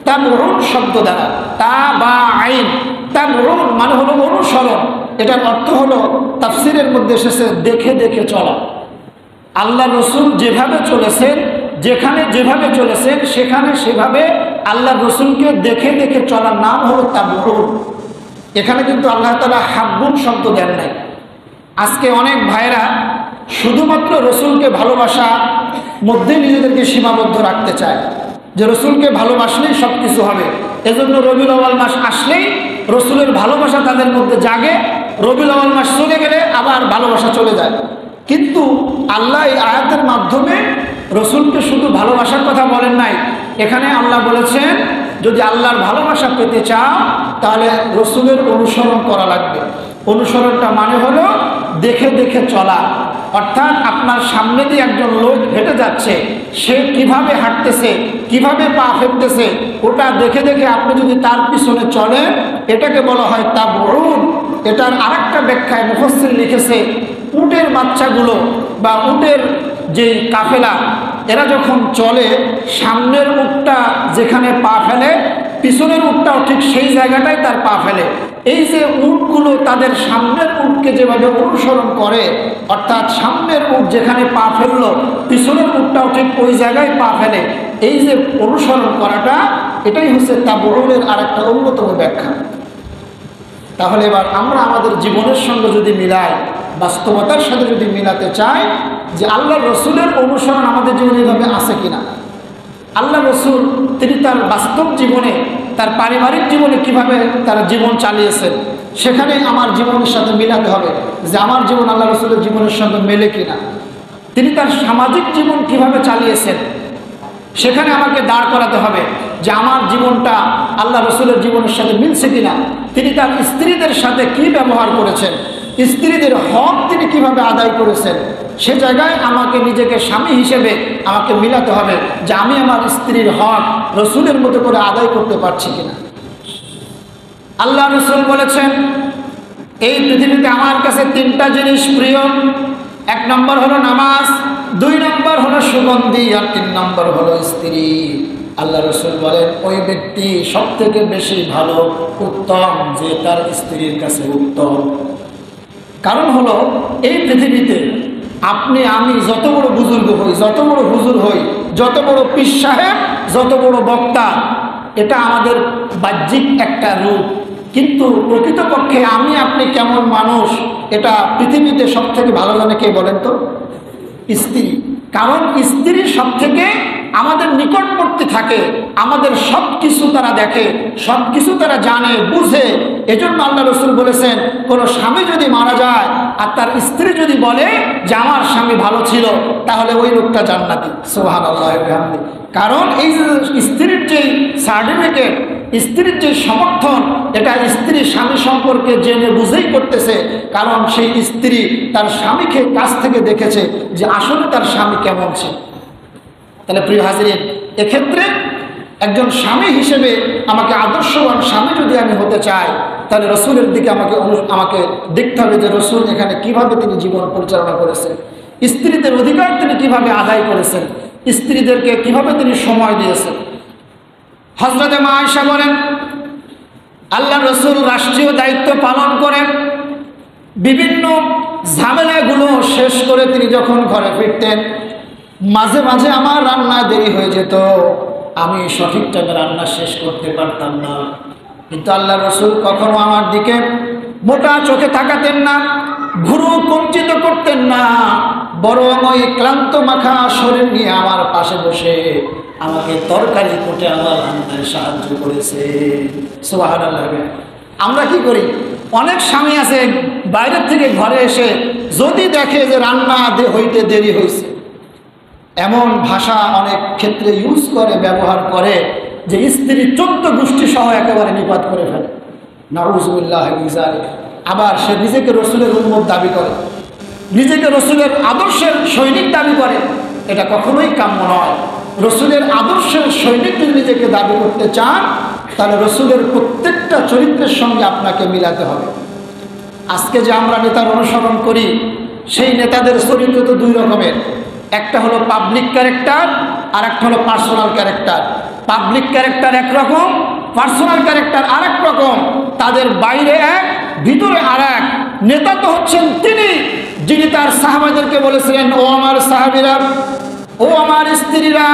তাবউন শব্দ দ্বারা। তা বা আইন, তাবউন মানে হলো অনুসরণ। এটার অর্থ হলো তাফসিরের মধ্যে এসেছে দেখে দেখে চলা। আল্লাহ রসুল যেভাবে চলেছেন, যেখানে যেভাবে চলেছেন সেখানে সেভাবে আল্লাহ রসুলকে দেখে দেখে চলার নাম হলো তাবউন। এখানে কিন্তু আল্লাহ তাআলা হাব্বুন শব্দ দেন নাই। আজকে অনেক ভাইরা শুধুমাত্র রসুলকে ভালোবাসা মধ্যে নিজেদেরকে সীমাবদ্ধ রাখতে চায়, যে রসুলকে ভালোবাসলেই সব কিছু হবে। এজন্য রবিউল আউয়াল মাস আসলেই রসুলের ভালোবাসা তাদের মধ্যে জাগে, রবিউল আউয়াল মাস চলে গেলে আবার ভালোবাসা চলে যায়। কিন্তু আল্লাহ এই আয়াতের মাধ্যমে রসুলকে শুধু ভালোবাসার কথা বলেন নাই, এখানে আল্লাহ বলেছেন যদি আল্লাহর ভালোবাসা পেতে চাও তাহলে রসুলের অনুসরণ করা লাগবে। অনুসরণটা মানে হলো দেখে দেখে চলা, অর্থাৎ আপনার সামনে দিয়ে একজন লোক হেঁটে যাচ্ছে, সে কিভাবে হাঁটতেছে, কিভাবে পা ফেলতেছে, ওটা দেখে দেখে আপনি যদি তার পিছনে চলেন, এটাকে বলা হয় তাবউন। এটার আরেকটা ব্যাখ্যায় মুফাসসির লিখেছে, উটের বাচ্চাগুলো বা উটের যে কাফেলা এরা যখন চলে, সামনের উটটা যেখানে পা ফেলে পিছনের উটটাও ঠিক সেই জায়গাটায় তার পা ফেলে। এই যে উটগুলো তাদের সামনের উটকে যেভাবে অনুসরণ করে, অর্থাৎ সামনের উট যেখানে পা ফেললো পিছনের উটটাও ঠিক ওই জায়গায় পা ফেলে, এই যে অনুসরণ করাটা, এটাই হচ্ছে তাবউনের আরেকটা অন্যতম ব্যাখ্যা। তাহলে এবার আমরা আমাদের জীবনের সঙ্গে যদি মিলাই, বাস্তবতার সাথে যদি মিলাতে চাই যে আল্লাহ রসুলের অনুসরণ আমাদের জীবনে এভাবে আছে কিনা। আল্লাহ রসুল তিনি তার বাস্তব জীবনে, তার পারিবারিক জীবনে কিভাবে তার জীবন চালিয়েছেন, সেখানে আমার জীবনের সাথে মিলাতে হবে যে আমার জীবন আল্লাহ রসুলের জীবনের সঙ্গে মেলে কিনা। তিনি তার সামাজিক জীবন কিভাবে চালিয়েছেন, সেখানে আমাকে দাঁড় করাতে হবে যে আমার জীবনটা আল্লাহ রসুলের জীবনের সাথে মিলছে কিনা। তিনি তার স্ত্রীদের সাথে কি ব্যবহার করেছেন, স্ত্রীদের হক তিনি কিভাবে আদায় করেছেন, সে জায়গায় আমাকে নিজেকে স্বামী হিসেবে আমাকে মিলাতে হবে যে আমি আমার স্ত্রীর হক রসুলের মতো করে আদায় করতে পারছি কিনা। আল্লাহ রসুল বলেছেন এই পৃথিবীতে আমার কাছে 3টা জিনিস প্রিয়। 1 নম্বর হলো নামাজ, 2 নম্বর হলো সুগন্ধি, আর 3 নম্বর হলো স্ত্রী। আল্লাহ রসুল বলেন ওই ব্যক্তি সব থেকে বেশি ভালো, উত্তম, যে তার স্ত্রীর কাছে উত্তম। কারণ হলো এই পৃথিবীতে আপনি আমি যত বড় বুজুর্গ হই, যত বড় হুজুর হই, যত বড় পীর সাহেব, যত বড় বক্তা, এটা আমাদের বাহ্যিক একটা রূপ, কিন্তু প্রকৃতপক্ষে আমি আপনি কেমন মানুষ এটা পৃথিবীতে সব থেকে ভালো জানে কে বলেন তো? স্ত্রী। কারণ স্ত্রী সব থেকে আমাদের নিকটবর্তী থাকে, আমাদের সব কিছু তারা দেখে, সব কিছু তারা জানে, বুঝে। এজন্য আল্লাহ রসুল বলেছেন কোনো স্বামী যদি মারা যায় আর তার স্ত্রী যদি বলে যে আমার স্বামী ভালো ছিল, তাহলে ওই লোকটা জান্নাতি। সুবহানাল্লাহ। কারণ এই যে স্ত্রীর যে সার্টিফিকেট, স্ত্রীর যে সমর্থন, এটা স্ত্রী স্বামী সম্পর্কে জেনে বুঝেই করতেছে। কারণ সেই স্ত্রী তার স্বামীকে কাছ থেকে দেখেছে যে আসলে তার স্বামী কেমন ছিল। তাহলে প্রিয় হাজিরিন, এক্ষেত্রে একজন স্বামী হিসেবে আমাকে আদর্শবান স্বামী যদি আমি হতে চাই, তাহলে রসুলের দিকে আমাকে দেখতে হবে যে রসুল এখানে কিভাবে তিনি জীবন পরিচালনা করেছেন, স্ত্রীদের অধিকার তিনি কিভাবে আদায় করেছেন, স্ত্রীদেরকে কিভাবে তিনি সময় দিয়েছেন। হযরতে মা আয়েশা বলেন আল্লাহ রসুল রাষ্ট্রীয় দায়িত্ব পালন করেন, বিভিন্ন ঝামেলাগুলো শেষ করে তিনি যখন ঘরে ফিরতেন, মাঝে মাঝে আমার রান্না দেরি হয়ে যেত, আমি সঠিক টাইমে রান্না শেষ করতে পারতাম না। কিন্তু আল্লাহ রসুল কখনো আমার দিকে মোটা চোখে তাকাতেন না, ভুরু কুঞ্চিত করতেন না, বরং ওই ক্লান্ত মাখা শরীর নিয়ে আমার পাশে বসে আমাকে তরকারি কোটে আমার রান্নায় সাহায্য করেছে। সুবহানাল্লাহ। আমরা কি করি, অনেক স্বামী আছে বাইরের থেকে ঘরে এসে যদি দেখে যে রান্না হইতে দেরি হয়েছে, এমন ভাষা অনেক ক্ষেত্রে ইউজ করে, ব্যবহার করে যে স্ত্রী 14 গোষ্ঠী সহ একেবারে নিপাত করে ফেলে। নাউযুবিল্লাহ মিন যালিক। আবার সে নিজেকে রসুলের উম্মত দাবি করে, নিজেকে রসুলের আদর্শের সৈনিক দাবি করে। এটা কখনোই কাম্য নয়। রসুলের আদর্শের সৈনিক যদি নিজেকে দাবি করতে চান, তাহলে রসুলের প্রত্যেকটা চরিত্রের সঙ্গে আপনাকে মিলাতে হবে। আজকে যে আমরা নেতার অনুসরণ করি, সেই নেতাদের চরিত্র তো দুই রকমের। একটা হলো পাবলিক ক্যারেক্টার, আর একটা হলো পার্সোনাল ক্যারেক্টার। পাবলিক ক্যারেক্টার একরকম, পার্সোনাল ক্যারেক্টার আরেক রকম। তাদের বাইরে এক, ভিতরে আর এক। নেতা তো হচ্ছেন তিনি যিনি তার সাহাবাদেরকে বলেছিলেন, ও আমার সাহাবীরা, ও আমার স্ত্রীরা,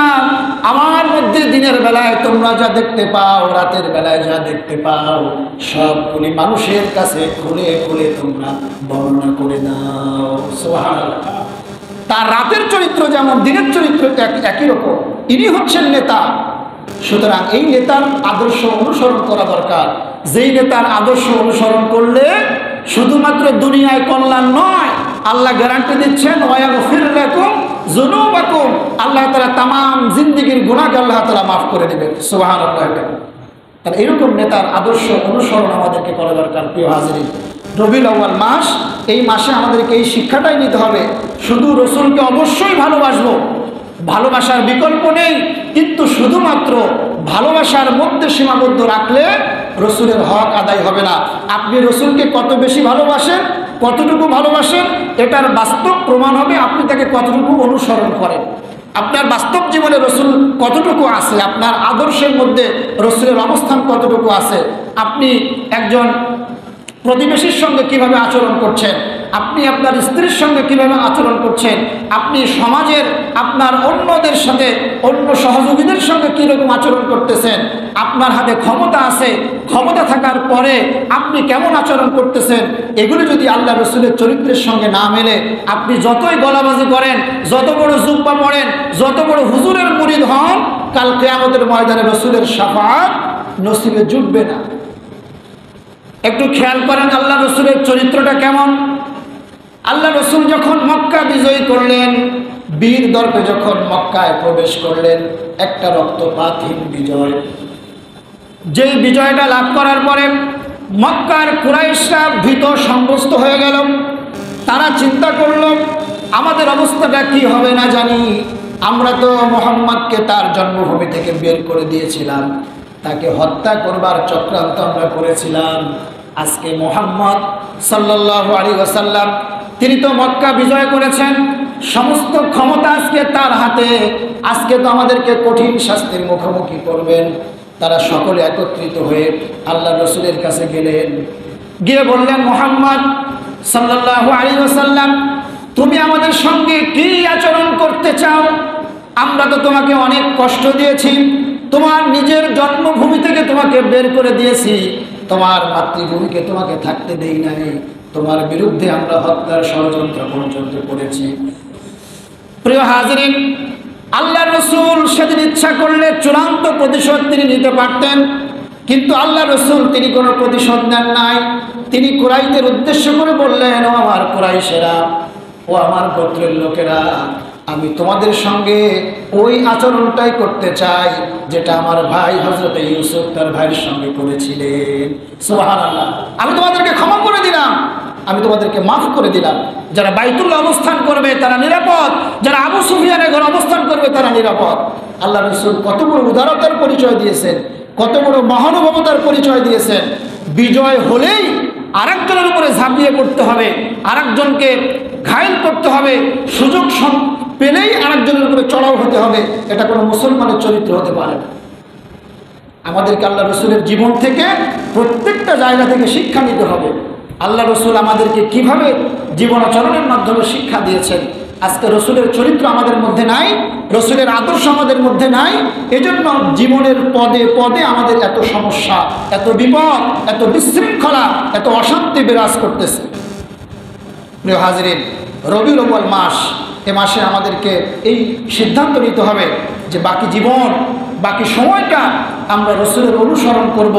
আমার মধ্যে দিনের বেলায় তোমরা যা দেখতে পাও, রাতের বেলায় যা দেখতে পাও, সবগুলি মানুষের কাছে খুলে খুলে তোমরা বর্ণনা করে দাও। সুবহানাল্লাহ। তার রাতের চরিত্র যেমন দিনের চরিত্র একই রকম। ইনি হচ্ছেন নেতা। সুতরাং এই নেতার আদর্শ অনুসরণ করা দরকার। যেই নেতার আদর্শ অনুসরণ করলে শুধুমাত্র দুনিয়ায় কল্যাণ নয়, আল্লাহ গ্যারান্টি দিচ্ছেন ওয়াগফির লাকুম যুনুবাকুম, আল্লাহ তাআলা তামাম জিন্দেগীর গুনাহকে আল্লাহ তাআলা মাফ করে দেবেন। সুবহানাল্লাহ। তাহলে এরকম নেতার আদর্শ অনুসরণ আমাদেরকে করা দরকার। প্রিয় হাজিরিন, রবিউল আউয়াল মাস, এই মাসে আমাদেরকে এই শিক্ষাটাই নিতে হবে, শুধু রসুলকে অবশ্যই ভালোবাসবো, ভালোবাসার বিকল্প নেই, কিন্তু শুধুমাত্র ভালোবাসার মধ্যে সীমাবদ্ধ রাখলে রসুলের হক আদায় হবে না। আপনি রসুলকে কত বেশি ভালোবাসেন, কতটুকু ভালোবাসেন, এটার বাস্তব প্রমাণ হবে আপনি তাকে কতটুকু অনুসরণ করেন। আপনার বাস্তব জীবনে রসুল কতটুকু আছে, আপনার আদর্শের মধ্যে রসুলের অবস্থান কতটুকু আছে, আপনি একজন প্রতিবেশীর সঙ্গে কিভাবে আচরণ করছেন, আপনি আপনার স্ত্রীর সঙ্গে কিভাবে আচরণ করছেন, আপনি সমাজের আপনার অন্যদের সাথে, অন্য সহযোগীদের সঙ্গে কীরকম আচরণ করতেছেন, আপনার হাতে ক্ষমতা আছে, ক্ষমতা থাকার পরে আপনি কেমন আচরণ করতেছেন, এগুলো যদি আল্লাহ রসুলের চরিত্রের সঙ্গে না মেলে, আপনি যতই গলাবাজি করেন, যত বড় জুব্বা পড়েন, যত বড় হুজুরের মুরিদ হন, কাল কিয়ামতের ময়দানে রসুলের শাফাআত নসিবে জুটবে না। একটু খেয়াল করেন আল্লাহ রসুলের চরিত্রটা কেমন। আল্লাহ রসুল যখন মক্কা বিজয় করলেন, বীর দর্পে যখন মক্কায় প্রবেশ করলেন, একটা রক্তপাতহীন বিজয়। যেই বিজয়টা লাভ করার পরে মক্কার কুরাইশরা ভীত সন্ত্রস্ত হয়ে গেল। তারা চিন্তা করল, আমাদের অবস্থাটা কি হবে না জানি, আমরা তো মুহাম্মদকে তার জন্মভূমি থেকে বের করে দিয়েছিলাম, তাকে হত্যা করবার চক্রান্ত আমরা করেছিলাম। আজকে মুহাম্মদ সাল্লাল্লাহু আলাইহি ওয়াসাল্লাম, তিনি তো মক্কা বিজয় করেছেন, সমস্ত ক্ষমতা আজকে তার হাতে, আজকে তো আমাদেরকে কঠিন শাস্তির মুখোমুখি করবেন। তারা সকলে একত্রিত হয়ে আল্লাহ রসুলের কাছে গেলেন, গিয়ে বললেন, মুহাম্মদ সাল্লাল্লাহু আলাইহি ওয়াসাল্লাম, তুমি আমাদের সঙ্গে কি আচরণ করতে চাও? আমরা তো তোমাকে অনেক কষ্ট দিয়েছি, তোমার নিজের জন্মভূমি থেকে তোমাকে বের করে দিয়েছি, তোমার মাতৃভূমিকে তোমাকে থাকতে দেই নাই, তোমার বিরুদ্ধে আমরা হত্যার ষড়যন্ত্র পর্যন্ত করেছি। প্রিয় হাজিরিন, আল্লাহ রসুল সেদিন ইচ্ছা করলে চূড়ান্ত প্রতিশোধ তিনি নিতে পারতেন, কিন্তু আল্লাহ রসুল তিনি কোনো প্রতিশোধ নেন নাই। তিনি কুরাইশদের উদ্দেশ্য করে বললেন, ও আমার কুরাইশেরা, ও আমার গোত্রের লোকেরা, আমি তোমাদের সঙ্গে ওই আচরণটাই করতে চাই যেটা আমার ভাই হযরত ইউসুফ তার ভাইয়ের সঙ্গে করেছিলেন। সুবহানাল্লাহ। আমি তোমাদেরকে ক্ষমা করে দিলাম, আমি তোমাদেরকে মাফ করে দিলাম। যারা বাইতুল্লাহ অবস্থান করবে তারা নিরাপদ, যারা আবু সুফিয়ানের ঘরে অবস্থান করবে তারা নিরাপদ। আল্লাহ রাসূল কত বড় উদারতার পরিচয় দিয়েছেন, কত বড় মহানুভবতার পরিচয় দিয়েছেন। বিজয় হলেই আরেকজনের উপরে ঝাঁপিয়ে পড়তে হবে, আরেকজনকে ঘায়েল করতে হবে, সুযোগ পেলেই আরেকজনের উপরে চড়াও হতে হবে, এটা কোনো মুসলমানের চরিত্র হতে পারে না। আমাদেরকে আল্লাহ রসুলের জীবন থেকে প্রত্যেকটা জায়গা থেকে শিক্ষা নিতে হবে। আল্লাহ রসুল আমাদেরকে কিভাবে জীবনাচরণের মাধ্যমে শিক্ষা দিয়েছেন। আজকে রসুলের চরিত্র আমাদের মধ্যে নাই, রসুলের আদর্শ আমাদের মধ্যে নাই, এজন্য জীবনের পদে পদে আমাদের এত সমস্যা, এত বিপদ, এত বিশৃঙ্খলা, এত অশান্তি বিরাজ করতেছে। প্রিয় হাজরিন, রবিউল আউয়াল মাস, এ মাসে আমাদেরকে এই সিদ্ধান্ত নিতে হবে যে বাকি জীবন, বাকি সময়টা আমরা রসুলের অনুসরণ করব।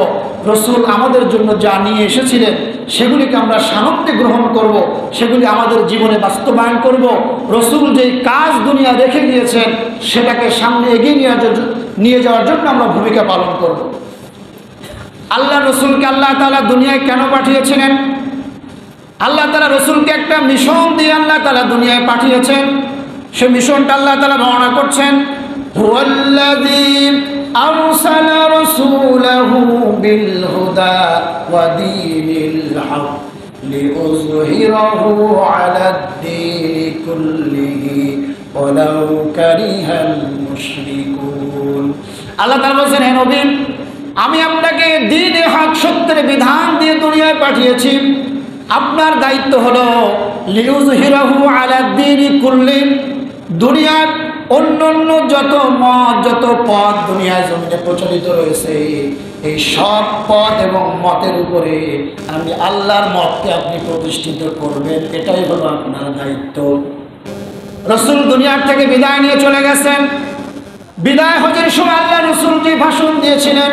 রসুল আমাদের জন্য যা নিয়ে এসেছিলেন সেগুলিকে আমরা সানন্দে গ্রহণ করব, সেগুলি আমাদের জীবনে বাস্তবায়ন করব। রসুল যেই কাজ দুনিয়া রেখে গিয়েছেন সেটাকে সামনে এগিয়ে নিয়ে যাওয়ার জন্য আমরা ভূমিকা পালন করব। আল্লাহ রসুলকে আল্লাহ তাআলা দুনিয়ায় কেন পাঠিয়েছিলেন? আল্লাহ তাআলা রসুলকে একটা মিশন দিয়ে আল্লাহ তাআলা দুনিয়ায় পাঠিয়েছেন। সে মিশনটা আল্লাহ তাআলা বর্ণনা করছেন, হুয়াল্লাযী আরসালা রাসূলাহু বিল হুদা ওয়া দীনিল হক লিইয়ুযহিরাহু আলাদ দীনি কুল্লিহি ওয়ালাউ কারিহাল মুশরিকুন। আল্লাহ তাআলা বলেন, হে নবী, আমি আপনাকে দ্বীনে হক, সত্যের বিধান দিয়ে দুনিয়ায় পাঠিয়েছি। আপনার দায়িত্ব হলো লিইয়ুযহিরাহু আলাদ দীনি কুল্লি, দুনিয়ার অন্যান্য যত মত, যত পথ দুনিয়ায় জমিনে প্রচলিত রয়েছে, এই সব পথ এবং মতের উপরে আমি আল্লাহর মতকে আপনি প্রতিষ্ঠিত করবেন, এটাই হলো আপনার দায়িত্ব। রসুল দুনিয়ার থেকে বিদায় নিয়ে চলে গেছেন। বিদায় হজের সময় আল্লাহ রসুল যে ভাষণ দিয়েছিলেন,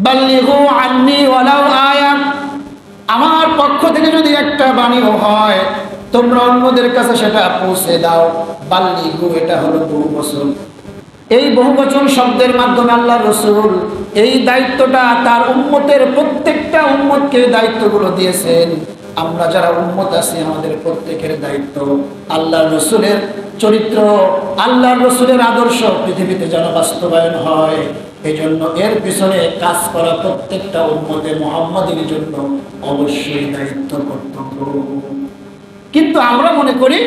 বাল্লিগু আন্নি ওয়ালাউ আয়া, আমার পক্ষ থেকে যদি একটা বাণীও হয় তোমরা অন্যদের কাছে সেটা পৌঁছে দাও। বাল্লিগু, এটা হলো বহুবচন। এই বহুবচন শব্দের মাধ্যমে আল্লাহ রসুল এই দায়িত্বটা তার উম্মতের প্রত্যেকটা উম্মতকে দায়িত্বগুলো দিয়েছেন। আমরা যারা উম্মত আছি আমাদের প্রত্যেকের দায়িত্ব আল্লাহ রসুলের চরিত্র, আল্লাহ রসুলের আদর্শ পৃথিবীতে যেন বাস্তবায়ন হয়, এই জন্য এর পিছনে কাজ করা প্রত্যেকটা উম্মতে মুহাম্মাদের জন্য অবশ্যই দায়িত্ব, কর্তব্য। কিন্তু আমরা মনে করি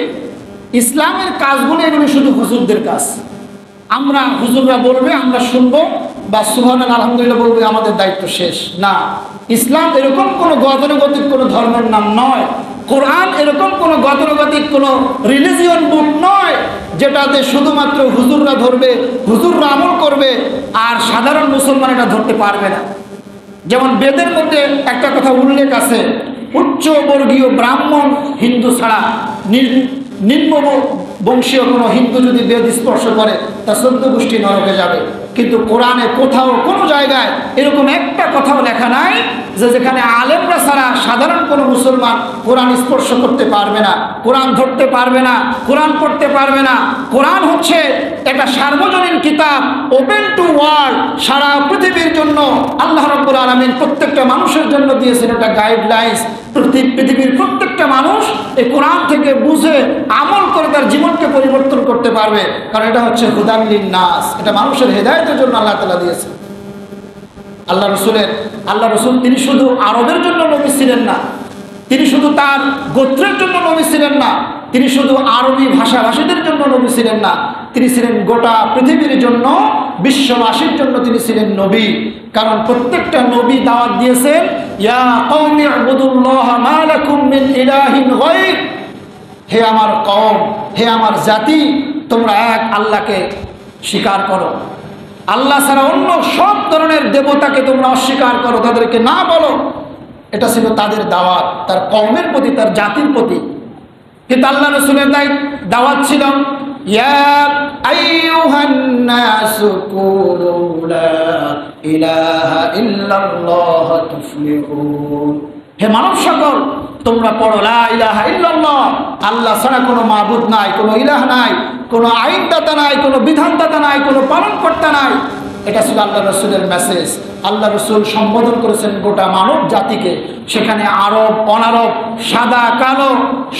ইসলামের কাজগুলো এগুলো শুধু হুজুরদের কাজ। আমরা হুজুররা বলবে আমরা শুনবো, বা সুবহানাল্লাহ আলহামদুলিল্লাহ বলবে, আমাদের দায়িত্ব শেষ। না, ইসলাম এরকম কোনো গতানুগতিক কোনো ধর্মের নাম নয়। কোরআন এরকম কোনো গতানুগতিক কোনো রিলিজিয়ন বুক নয় যেটাতে শুধুমাত্র হুজুররা ধরবে, হুজুররা আমল করবে, আর সাধারণ মুসলমান এটা ধরতে পারবে না। যেমন বেদের মধ্যে একটা কথা উল্লেখ আছে, উচ্চ বর্গীয় ব্রাহ্মণ হিন্দু ছাড়া নিম্ন বংশীয় কোনো হিন্দু যদি বেদ স্পর্শ করে তা 14 গোষ্ঠী নরকে যাবে। কিন্তু কোরআনে কোথাও কোনো জায়গায় এরকম একটা কথাও লেখা নাই যে যেখানে আলেমরা ছাড়া সাধারণ কোনো মুসলমান কোরআন স্পর্শ করতে পারবে না, কোরআন ধরতে পারবে না, কোরআন পড়তে পারবে না। কোরআন হচ্ছে একটা সার্বজনীন কিতাব, ওপেন টু ওয়ার্ল্ড, সারা পৃথিবীর জন্য আল্লাহ রাব্বুল আলামিন প্রত্যেকটা মানুষের জন্য দিয়েছেন একটা গাইডলাইন্স। পৃথিবীর প্রত্যেকটা মানুষ এই কোরআন থেকে বুঝে আমল করে তার জীবনকে পরিবর্তন করতে পারবে, কারণ এটা হচ্ছে হুদান লিন-নাস, এটা মানুষের হেদায়েতের জন্য আল্লাহ তাআলা দিয়েছেন। আল্লাহ রসুল তিনি শুধু আরবের জন্য নবী ছিলেন না, তিনি শুধু তার গোত্রের জন্য নবী ছিলেন না, তিনি শুধু আরবি ভাষাভাষীদের জন্য নবী ছিলেন না, তিনি ছিলেন গোটা পৃথিবীর জন্য, বিশ্ববাসীর জন্য তিনি ছিলেন নবী। কারণ প্রত্যেকটা নবী দাওয়াত দিয়েছেন, ইয়া কওমি ইবুদুল্লাহ মা লাকুম মিন ইলাহিন গায়র, হে আমার কওম, হে আমার জাতি, তোমরা এক আল্লাহকে স্বীকার করো, আল্লাহ ছাড়া অন্য সব ধরনের দেবতাকে তোমরা অস্বীকার করো, তাদেরকে না বলো। এটা ছিল তাদের দাওয়াত, তার কওমের প্রতি, তার জাতির প্রতি। কিন্তু আল্লাহ রাসূলের দাওয়াত ছিল, ইয়া আইয়ুহান নাসু কুলু লা ইলাহা ইল্লাল্লাহ তুফলিহুন, হে মানব সকল তোমরা পড়ো লা ইলাহা ইল্লাল্লাহ, আল্লাহ ছাড়া কোনো মাবুদ নাই, কোনো ইলাহ নাই, কোনো আইনদাতা নাই, কোনো বিধানদাতা নাই, কোনো পালনকর্তা নাই। এটা ছিল আল্লাহ রসুলের মেসেজ। আল্লাহ রসুল সম্বোধন করেছেন গোটা মানব জাতিকে, সেখানে আরব, অনারব, সাদা কালো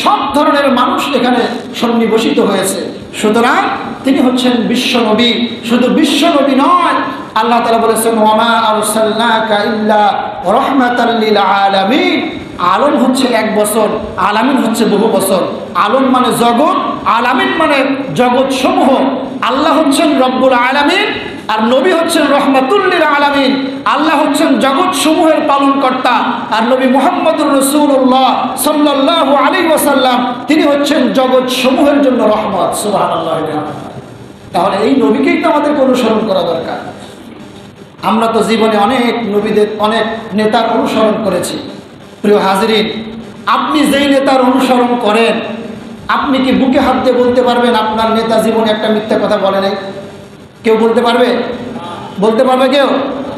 সব ধরনের মানুষ এখানে সন্নিবেশিত হয়েছে। সুতরাং তিনি হচ্ছেন বিশ্বনবী। শুধু বিশ্বনবী নয়, আল্লাহ তাআলা বলেছেন, ওয়ামা আরসালনাকা ইল্লা রাহমাতাল লিল আলামিন। আলম হচ্ছে এক বছর, আলামিন হচ্ছে বহু বছর। আলম মানে জগৎ, আলামিন মানে জগৎ সমূহ। আল্লাহ হচ্ছেন রব্বুল আলামিন, আর নবী হচ্ছেন রহমাতুল লিল আলামিন। আল্লাহ হচ্ছেন জগৎ সমূহের পালনকর্তা, আর নবী মুহাম্মদুর রাসূলুল্লাহ সাল্লাল্লাহু আলাইহি ওয়াসাল্লাম তিনি হচ্ছেন জগৎ সমূহের জন্য রহমত। সুবহানাল্লাহ। তাহলে এই নবীকেই তো আমাদেরকে অনুসরণ করা দরকার। আমরা তো জীবনে অনেক নবীদের, অনেক নেতার অনুসরণ করেছি। প্রিয় হাজিরিন, আপনি যেই নেতার অনুসরণ করেন, আপনি কি বুকে হাত দিয়ে বলতে পারবেন আপনার নেতা জীবনে একটা মিথ্যা কথা বলে নাই? কেউ বলতে পারবে? বলতে পারবে কেউ?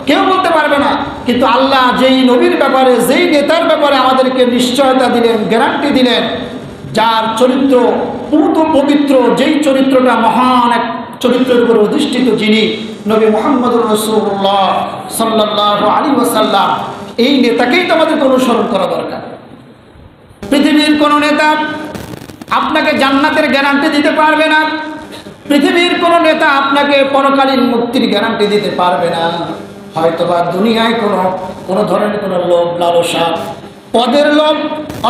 কেউ বলতে পারবে না। কিন্তু আল্লাহ যেই নবীর ব্যাপারে, যেই নেতার ব্যাপারে আমাদেরকে নিশ্চয়তা দিলেন, গ্যারান্টি দিলেন, যার চরিত্র পূত পবিত্র, যেই চরিত্রটা মহান এক চরিত্রের উপর অধিষ্ঠিত, যিনি নবী মুহাম্মদুর রাসূলুল্লাহ সাল্লাল্লাহু আলাইহি ওয়াসাল্লাম, এই নেতাকেই তো আমাদেরকে অনুসরণ করা দরকার। পৃথিবীর কোনো নেতা আপনাকে জান্নাতের গ্যারান্টি দিতে পারবে না। পৃথিবীর কোনো নেতা আপনাকে পরকালীন মুক্তির গ্যারান্টি দিতে পারবে না। হয়তোবা দুনিয়ায় কোনো ধরনের কোনো লোভ লালসা, পদের লোভ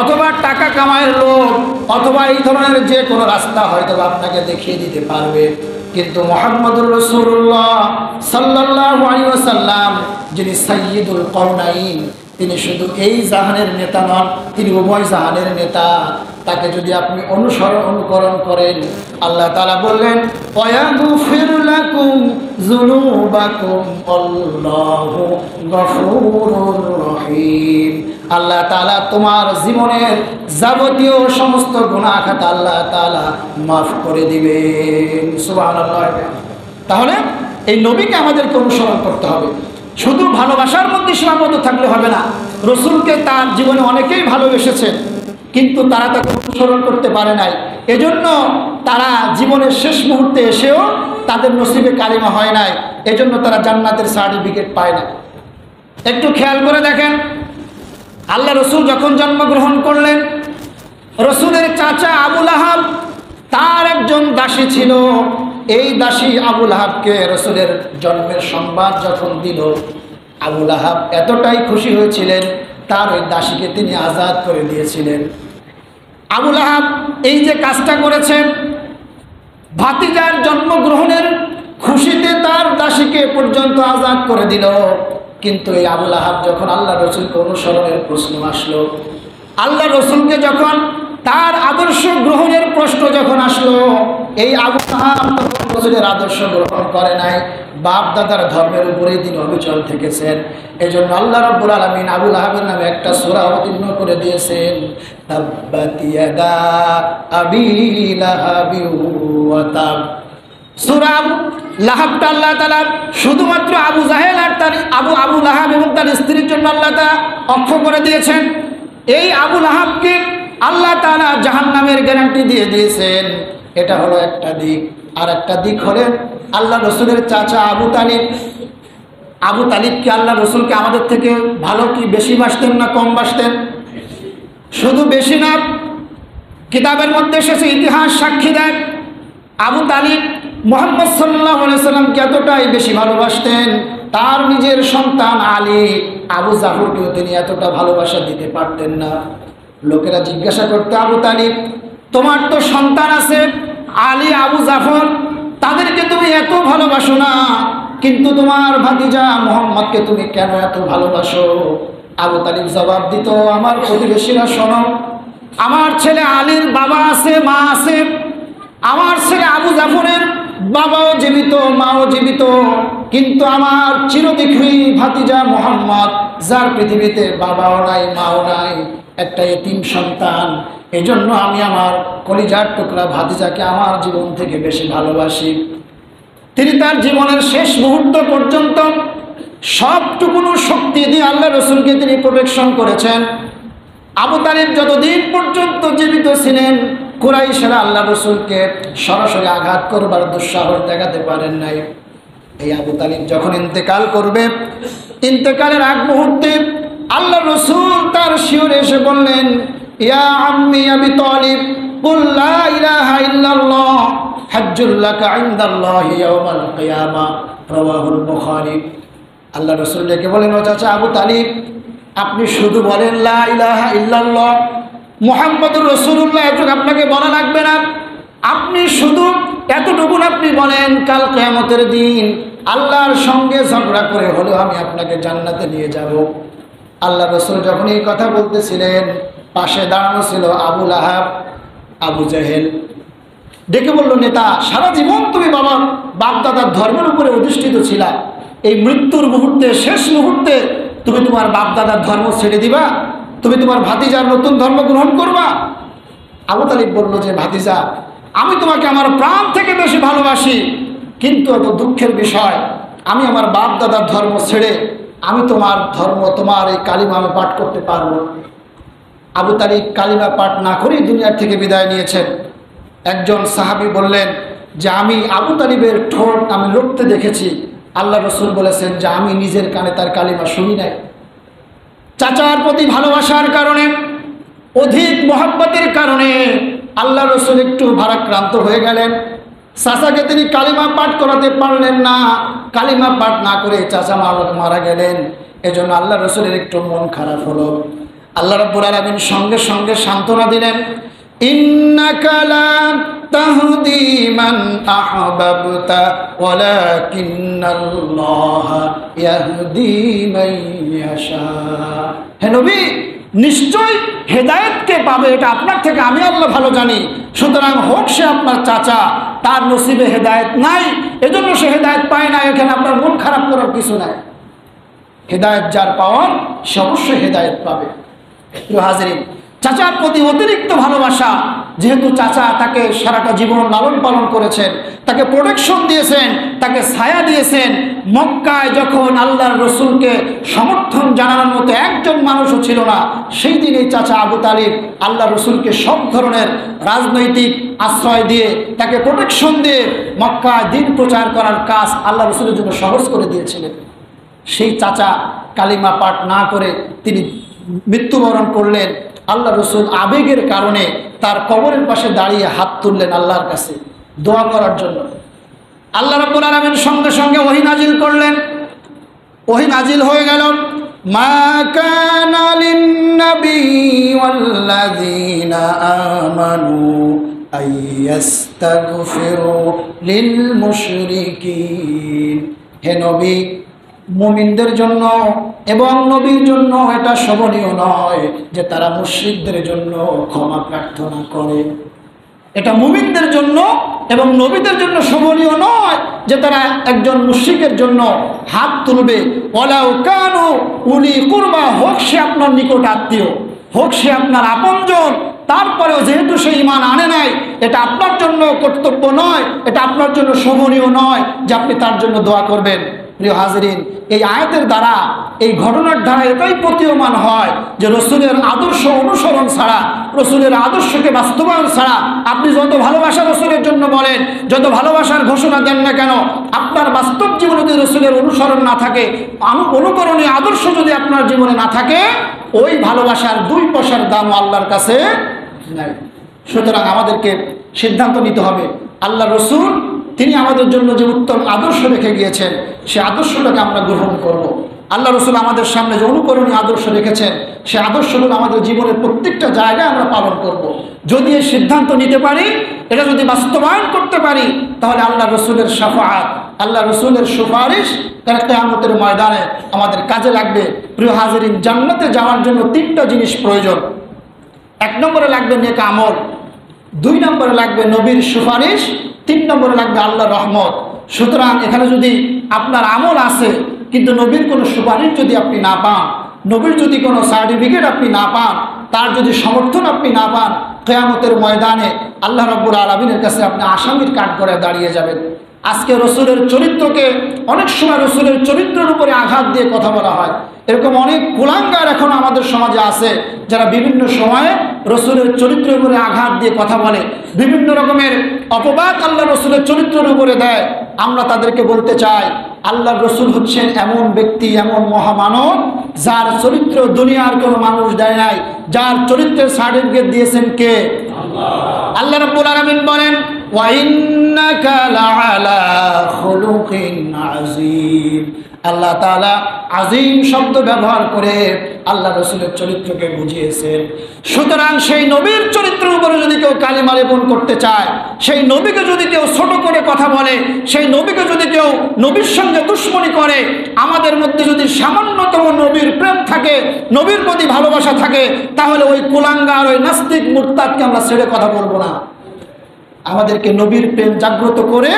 অথবা টাকা কামাইয়ের লোভ অথবা এই ধরনের যে কোনো রাস্তা হয়তোবা আপনাকে দেখিয়ে দিতে পারবে। কিন্তু মুহাম্মদুর রাসূলুল্লাহ সাল্লাল্লাহু আলাইহি ওয়াসাল্লাম, যিনি সাইয়্যিদুল কওনাইন, তিনি শুধু এই জাহানের নেতা নন, তিনি উভয় জাহানের নেতা। তাকে যদি আপনি অনুকরণ করেন, আল্লাহ তাআলা বললেন ওয়ায়াগফির লাকুম যুনুবাকুম আল্লাহু গফুরুর রহিম। আল্লাহ তাআলা তোমার জীবনের যাবতীয় সমস্ত গুনাহ খাতা আল্লাহ তাআলা মাফ করে দিবেন। সুবহানাল্লাহ। তাহলে এই নবীকে আমাদেরকে অনুসরণ করতে হবে। শুধু ভালোবাসার মধ্যে সীমাবদ্ধ থাকলে হবে না। রসুলকে তার জীবনে অনেকেই ভালোবেসেছে, কিন্তু তারা তাকে অনুসরণ করতে পারে নাই। এজন্য তারা জীবনের শেষ মুহূর্তে এসেও তাদের নসিবে কালিমা হয় নাই, এজন্য তারা জান্নাতের সার্টিফিকেট পায় না। একটু খেয়াল করে দেখেন, আল্লাহ রসুল যখন জন্মগ্রহণ করলেন, রসুলের চাচা আবু লাহাব তার একজন দাসী ছিল। এই দাসী আবু লাহাবকে রসুলের জন্মের সংবাদ যখন দিল, আবু লাহাব এতটাই খুশি হয়েছিলেন, তার ওই দাসীকে তিনি আজাদ করে দিয়েছিলেন। আবু লাহাব এই যে কাজটা করেছেন, ভাতিজার জন্মগ্রহণের খুশিতে তার দাসীকে পর্যন্ত আজাদ করে দিল। কিন্তু এই আবু লাহাব যখন আল্লাহ রসুলকে অনুসরণের প্রশ্ন আসলো, আল্লাহ রসুলকে যখন তার আদর্শ গ্রহণের প্রশ্ন যখন আসলো, এই আবু লাহাব রসুলের আদর্শ গ্রহণ করে নাই, বাপ দাদার ধর্মের উপরেই তিনি অবিচল থেকেছেন। এজন্য আল্লাহ রাব্বুল আলামিন আবু লাহাবের নামে একটা সূরা অবতীর্ণ করে দিয়েছেন, তাব্বাত ইয়াদা আবি লাহাবি ওয়া তাব। সূরা লাহাবটা আল্লাহ তাআলা শুধুমাত্র আবু জাহেল আর তার আবু লাহাব এবং তার স্ত্রীর জন্য আল্লাহ তাআলা অক্ষ করে দিয়েছেন। এই আবু লাহাবকে আল্লাহ তাআলা জাহান্নামের গ্যারান্টি দিয়ে দিয়েছেন। এটা হলো একটা দিক। আর একটা দিক হলেন আল্লাহ রসুলের চাচা আবু তালিব। আবু তালিবকে আল্লাহ রসুলকে আমাদের থেকে ভালো কি বেশি বাসতেন না কম বাসতেন? শুধু বেশি না, কিতাবের মধ্যে এসেছে, ইতিহাস সাক্ষী দেয়, আবু তালিব মুহাম্মদ সাল্লাল্লাহু আলাইহি সাল্লামকে এতটাই বেশি ভালোবাসতেন, তার নিজের সন্তান আলী আবু জাফরকেও তিনি এতটা ভালোবাসা দিতে পারতেন না। লোকেরা জিজ্ঞাসা করতে, আবু তালিব তোমার তো সন্তান আছে আলী আবু জাফর, তাদেরকে তুমি এত ভালোবাসো না, কিন্তু তোমার ভাতিজা মুহাম্মদকে তুমি কেন এত ভালোবাসো? আবু তালিব জবাব দিত, আমার প্রতিবেশীরা শোনো, আমার ছেলে আলীর বাবা আছে, মা আছে, আমার ছেলে আবু জাফরের বাবাও জীবিত, মাও জীবিত, কিন্তু আমার চিরদীর্ঘই ভাতিজা মুহাম্মদ, যার পৃথিবীতে বাবাও নাই মাও নাই, একটা এতিম সন্তান। এজন্য আমি আমার কলিজার টুকরা ভাতিজাকে আমার জীবন থেকে বেশি ভালোবাসি। তিনি তার জীবনের শেষ মুহূর্ত পর্যন্ত সবটুকুনো শক্তি দিয়ে আল্লাহ রসুলকে তিনি প্রোটেকশন করেছেন। আবু তালিব যতদিন পর্যন্ত জীবিত ছিলেন, কুরাইশরা আল্লাহ রসুলকে সরাসরি আঘাত করবার দুঃসাহস দেখাতে পারেন নাই। এই আবু তালিব যখন ইন্তেকাল করবে, ইন্তেকালের আগ মুহূর্তে আল্লাহ রসুল তার শিয়রে এসে বললেন, ইয়া আম্মি আবি তালিব কুল লা ইলাহা ইল্লাল্লাহ হাজ্জুল লাকা ইনদাল্লাহি ইয়াওমাল কিয়ামা, রাওয়াহুল বুখারী। আল্লাহ রসুল ডেকে বলেন, ও চাচা আবু তালিব, আপনি শুধু বলেন লা ইলাহা ইল্লাল্লাহ মুহাম্মদুর রাসূলুল্লাহ, এটুকু আপনাকে বলা লাগবে না। আপনি শুধু এতটুকু আপনি বলেন, কাল কিয়ামতের দিন আল্লাহর সঙ্গে ঝগড়া করে হলেও আমি আপনাকে জান্নাতে নিয়ে যাব। আল্লাহ রসুল যখন এই কথা বলতেছিলেন, পাশে দাঁড়ানো ছিল আবু লাহাব, আবু জেহেল। ডেকে বলল, নেতা, সারা জীবন তুমি বাপ দাদার ধর্মের উপরে অধিষ্ঠিত ছিলা, এই মৃত্যুর মুহূর্তে, শেষ মুহূর্তে তুমি তোমার বাপ দাদার ধর্ম ছেড়ে দিবা? তুমি তোমার ভাতিজার নতুন ধর্ম গ্রহণ করবা? আবু তালিব বলল যে, ভাতিজা, আমি তোমাকে আমার প্রাণ থেকে বেশি ভালোবাসি, কিন্তু এত দুঃখের বিষয়, আমি আমার বাপ দাদার ধর্ম ছেড়ে আমি তোমার ধর্ম, তোমার এই কালিমা আমি পাঠ করতে পারবো। আবু তালিব কালিমা পাঠ না করেই দুনিয়ার থেকে বিদায় নিয়েছেন। একজন সাহাবী বললেন যে, আমি আবু তালিবের ঠোঁট আমি লড়তে দেখেছি। আল্লাহ রসুল বলেছেন যে, আমি নিজের কানে তার কালিমা শুনি নাই। চাচার প্রতি ভালোবাসার কারণে, অধিক মহব্বতের কারণে আল্লাহ রসুল একটু ভারাক্রান্ত হয়ে গেলেন। চাচাকে তিনি কালিমা পাঠ করাতে পারলেন না। কালিমা পাঠ না করে চাচা মারা গেলেন। এজন্য আল্লাহ রসুলের একটু মন খারাপ হলো। আল্লাহ রাব্বুল আলামিন সঙ্গে সঙ্গে সান্ত্বনা দিলেন, ইন্নাকা লা তাহদি মান আহবাবতা ওয়ালাকিন্নাল্লাহা ইয়াহদি মান ইয়াশা। হে নবী, নিশ্চয় হেদায়েতকে পাবে এটা আপনার থেকে আমি আল্লাহ ভালো জানি। সুতরাং হোক সে আপনার চাচা, তার নসিবে হেদায়েত নাই, এজন্য সে হেদায়েত পায় না। এখানে আপনার মন খারাপ করার কিছু নাই। হেদায়েত যার পাওয়ার, সে অবশ্যই হেদায়েত পাবে। প্রিয় হাজরিন, চাচার প্রতি অতিরিক্ত ভালোবাসা, যেহেতু চাচা তাকে সারাটা জীবন লালন পালন করেছেন, তাকে প্রোটেকশন দিয়েছেন, তাকে ছায়া দিয়েছেন। মক্কায় যখন আল্লাহর রসুলকে সমর্থন জানানোর মতো একজন মানুষও ছিল না, সেই দিন এই চাচা আবু তালিব আল্লাহ রসুলকে সব ধরনের রাজনৈতিক আশ্রয় দিয়ে, তাকে প্রোটেকশন দিয়ে মক্কায় দিন প্রচার করার কাজ আল্লাহ রসুলের জন্য সহজ করে দিয়েছিলেন। সেই চাচা কালিমা পাঠ না করে তিনি মৃত্যুবরণ করলেন। আল্লাহ রসুল আবেগের কারণে তার কবরের পাশে দাঁড়িয়ে হাত তুললেন আল্লাহর কাছে দোয়া করার জন্য। আল্লাহ রাব্বুল আলামিন সঙ্গে সঙ্গে ওহী নাজিল করলেন। ওহী নাজিল হয়ে গেল, মা কানা লিন-নাবিয়্যি ওয়াল্লাযীনা আমানু আইয়াস্তাগফিরু লিল-মুশরিকিন। হে নবী, মুমিনদের জন্য এবং নবীর জন্য এটা শোভনীয় নয় যে তারা মুশরিকদের জন্য ক্ষমা প্রার্থনা করে। এটা মুমিনদের জন্য এবং নবীদের জন্য শোভনীয় নয় যে তারা একজন মুশরিকের জন্য হাত তুলবে। ওয়ালাউ কানু উলি কুরবা, হোক সে আপনার নিকট আত্মীয়, হোক সে আপনার আপনজন, তারপরেও যেহেতু সে ঈমান আনে নাই, এটা আপনার জন্য কর্তব্য নয়, এটা আপনার জন্য শোভনীয় নয় যে আপনি তার জন্য দোয়া করবেন। প্রিয় হাজরিন, এই আয়াতের দ্বারা, এই ঘটনার দ্বারা এটাই প্রতীয়মান হয় যে রসুলের আদর্শ অনুসরণ ছাড়া, রসুলের আদর্শকে বাস্তবায়ন ছাড়া আপনি যত ভালোবাসা রসুলের জন্য বলেন, যত ভালোবাসার ঘোষণা দেন না কেন, আপনার বাস্তব জীবনে যদি রসুলের অনুসরণ না থাকে, অনুকরণীয় আদর্শ যদি আপনার জীবনে না থাকে, ওই ভালোবাসার 2 পয়সার দামও আল্লাহর কাছে নাই। সুতরাং আমাদেরকে সিদ্ধান্ত নিতে হবে, আল্লাহ রসুল তিনি আমাদের জন্য যে উত্তম আদর্শ রেখে গিয়েছেন, সে আদর্শটাকে আমরা গ্রহণ করব। আল্লাহ রসুল আমাদের সামনে যে অনুকরণীয় আদর্শ রেখেছেন, সে আদর্শগুলো আমাদের জীবনের প্রত্যেকটা জায়গায় আমরা পালন করব। যদি এই সিদ্ধান্ত নিতে পারি, এটা যদি বাস্তবায়ন করতে পারি, তাহলে আল্লাহ রসুলের শাফাআত, আল্লাহ রসুলের সুপারিশ কিয়ামতের ময়দানে আমাদের কাজে লাগবে। প্রিয় হাজিরিন, জান্নাতে যাওয়ার জন্য 3টা জিনিস প্রয়োজন। 1 নম্বরে লাগবে নেক আমল, 2 নম্বরে লাগবে নবীর সুপারিশ, 3 নম্বরে লাগবে আল্লাহর রহমত। সুতরাং এখানে যদি আপনার আমল আছে কিন্তু নবীর কোনো সুপারিশ যদি আপনি না পান, নবীর যদি কোনো সার্টিফিকেট আপনি না পান, তার যদি সমর্থন আপনি না পান, কিয়ামতের ময়দানে আল্লাহ রাব্বুল আলামিনের কাছে আপনি আসামির কাঠ করে দাঁড়িয়ে যাবেন। আজকে রসুলের চরিত্রকে, অনেক সময় রসুলের চরিত্রের উপরে আঘাত দিয়ে কথা বলা হয়। এরকম অনেক কুলাঙ্গার এখন আমাদের সমাজে আছে, যারা বিভিন্ন সময়ে রসুলের চরিত্রের উপরে আঘাত দিয়ে কথা বলে, বিভিন্ন রকমের অপবাদ আল্লাহ রসুলের চরিত্রের উপরে দেয়। আমরা তাদেরকে বলতে চাই, আল্লাহ রসুল হচ্ছেন এমন ব্যক্তি, এমন মহামানব, যার চরিত্র দুনিয়ার কোনো মানুষ দেয় নাই, যার চরিত্রের সার্টিফিকেট দিয়েছেন কে? আল্লাহ রাব্বুল আলামিন বলেন, ওয়া ইন্না ইন্নাকা লাআলা খুলুকিন আযীম। আল্লাহ তাআলা আজিম শব্দ ব্যবহার করে আল্লাহ রাসূলের চরিত্রকে বুঝিয়েছেন। সুতরাং সেই নবীর চরিত্রের উপরে যদি কেউ কালিমা লেপন করতে চায়, সেই নবীকে যদি কেউ ছোট করে কথা বলে, সেই নবীকে যদি কেউ নবীর সঙ্গে দুশ্মনী করে, আমাদের মধ্যে যদি সামান্যতম নবীর প্রেম থাকে, নবীর প্রতি ভালোবাসা থাকে, তাহলে ওই কুলাঙ্গার, ওই নাস্তিক মুরতাদকে আমরা ছেড়ে কথা বলবো না। আমাদেরকে নবীর প্রেম জাগ্রত করে,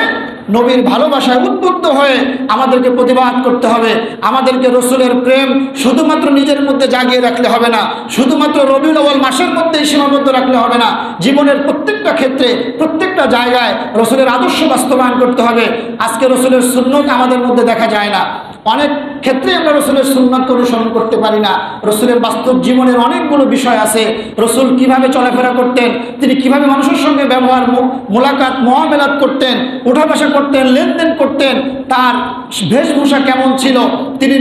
নবীর ভালোবাসায় উদ্বুদ্ধ হয়ে আমাদেরকে প্রতিবাদ করতে হবে। আমাদেরকে রসুলের প্রেম শুধুমাত্র নিজের মধ্যে জাগিয়ে রাখলে হবে না, শুধুমাত্র রবিউল আউয়াল মাসের মধ্যেই সীমাবদ্ধ রাখলে হবে না। জীবনের প্রত্যেকটা ক্ষেত্রে, প্রত্যেকটা জায়গায় রসুলের আদর্শ বাস্তবায়ন করতে হবে। আজকে রসুলের সুন্নত আমাদের মধ্যে দেখা যায় না। অনেক ক্ষেত্রে আমরা রসুলের সুন্নাতকে অনুসরণ করতে পারি না। রসুলের বাস্তব জীবনের অনেকগুলো বিষয় আছে। রসুল কিভাবে চলাফেরা করতেন, তিনি কিভাবে মানুষের সঙ্গে ব্যবহার, মোলাকাত, মহামেলাত করতেন, উঠা বসা করতেন, লেনদেন করতেন, তার বেশভূষা কেমন ছিল, তিনি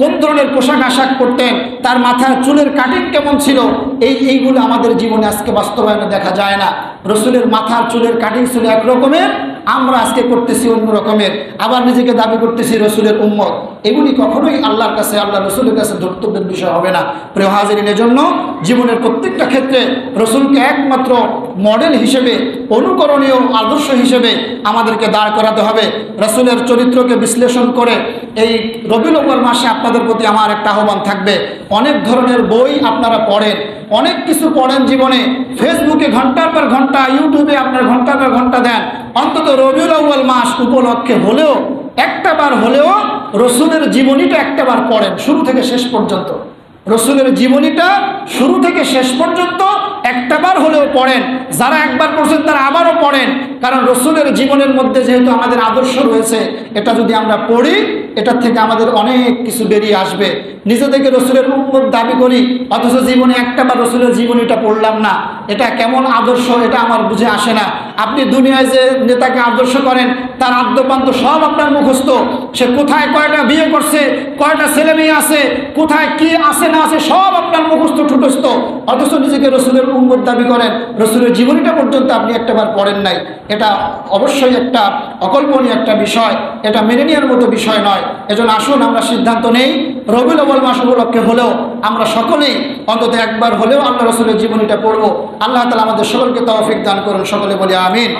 কোন ধরনের পোশাক আশাক করতেন, তার মাথার চুলের কাটিং কেমন ছিল, এইগুলো আমাদের জীবনে আজকে বাস্তবায়নে দেখা যায় না। রসুলের মাথার চুলের কাটিং ছিল এক রকমের, আমরা আজকে করতেছি অন্য রকমের, আবার নিজেকে দাবি করতেছি রসুলের উম্মত। এগুলি কখনোই আল্লাহর কাছে, আল্লাহ রসুলের কাছে ধর্তব্যের বিষয় হবে না। প্রিয় হাজিরিন, এজন্য জীবনের প্রত্যেকটা ক্ষেত্রে রসুলকে একমাত্র মডেল হিসেবে, অনুকরণীয় আদর্শ হিসেবে আমাদেরকে দাঁড় করাতে হবে। রসুলের চরিত্রকে বিশ্লেষণ করে এই রবিউল আউয়াল মাসে আপনাদের প্রতি আমার একটা আহ্বান থাকবে। অনেক ধরনের বই আপনারা পড়েন, অনেক কিছু পড়েন জীবনে, ফেসবুকে ঘন্টার পর ঘন্টা, ইউটিউবে আপনার ঘন্টার পর ঘন্টা দেন। অন্তত রবিউল আউয়াল মাস উপলক্ষে হলেও, একটা বার হলেও রসুলের জীবনীটা একটা বার পড়েন, শুরু থেকে শেষ পর্যন্ত। রসুলের জীবনীটা শুরু থেকে শেষ পর্যন্ত একটা বার হলেও পড়েন। যারা একবার পড়ছেন তারা আবারও পড়েন, কারণ রসুলের জীবনের মধ্যে যেহেতু আমাদের আদর্শ রয়েছে, এটা যদি আমরা পড়ি, এটার থেকে আমাদের অনেক কিছু বেরিয়ে আসবে। নিজেদেরকে রসুলের উম্মত দাবি করি, অথচ জীবনে একটা বার রসুলের জীবনীটা পড়লাম না, এটা কেমন আদর্শ, এটা আমার বুঝে আসে না। আপনি দুনিয়ায় যে নেতাকে আদর্শ করেন, তার আদ্যপান্ত সব আপনার মুখস্থ। সে কোথায় কয়টা বিয়ে করছে, কয়টা ছেলে মেয়ে আছে, কোথায় কি আছে না আছে, সব আপনার মুখস্থ ঠুটস্থ। অথচ নিজেকে রসুলের উম্মত দাবি করেন, রসুলের জীবনীটা পর্যন্ত আপনি একটাবার পড়েন নাই। এটা অবশ্যই একটা অকল্পনীয় একটা বিষয়, এটা মেনে নেওয়ার মতো বিষয় নয়। এজন্য আসুন আমরা সিদ্ধান্ত নেই, রবিউল আউয়াল মাস উপলক্ষে হলেও আমরা সকলেই অন্তত একবার হলেও আল্লাহ রসুলের জীবনীটা পড়ব। আল্লাহ তাআলা আমাদের সকলকে তৌফিক দান করুন, সকলে বলি আমিন।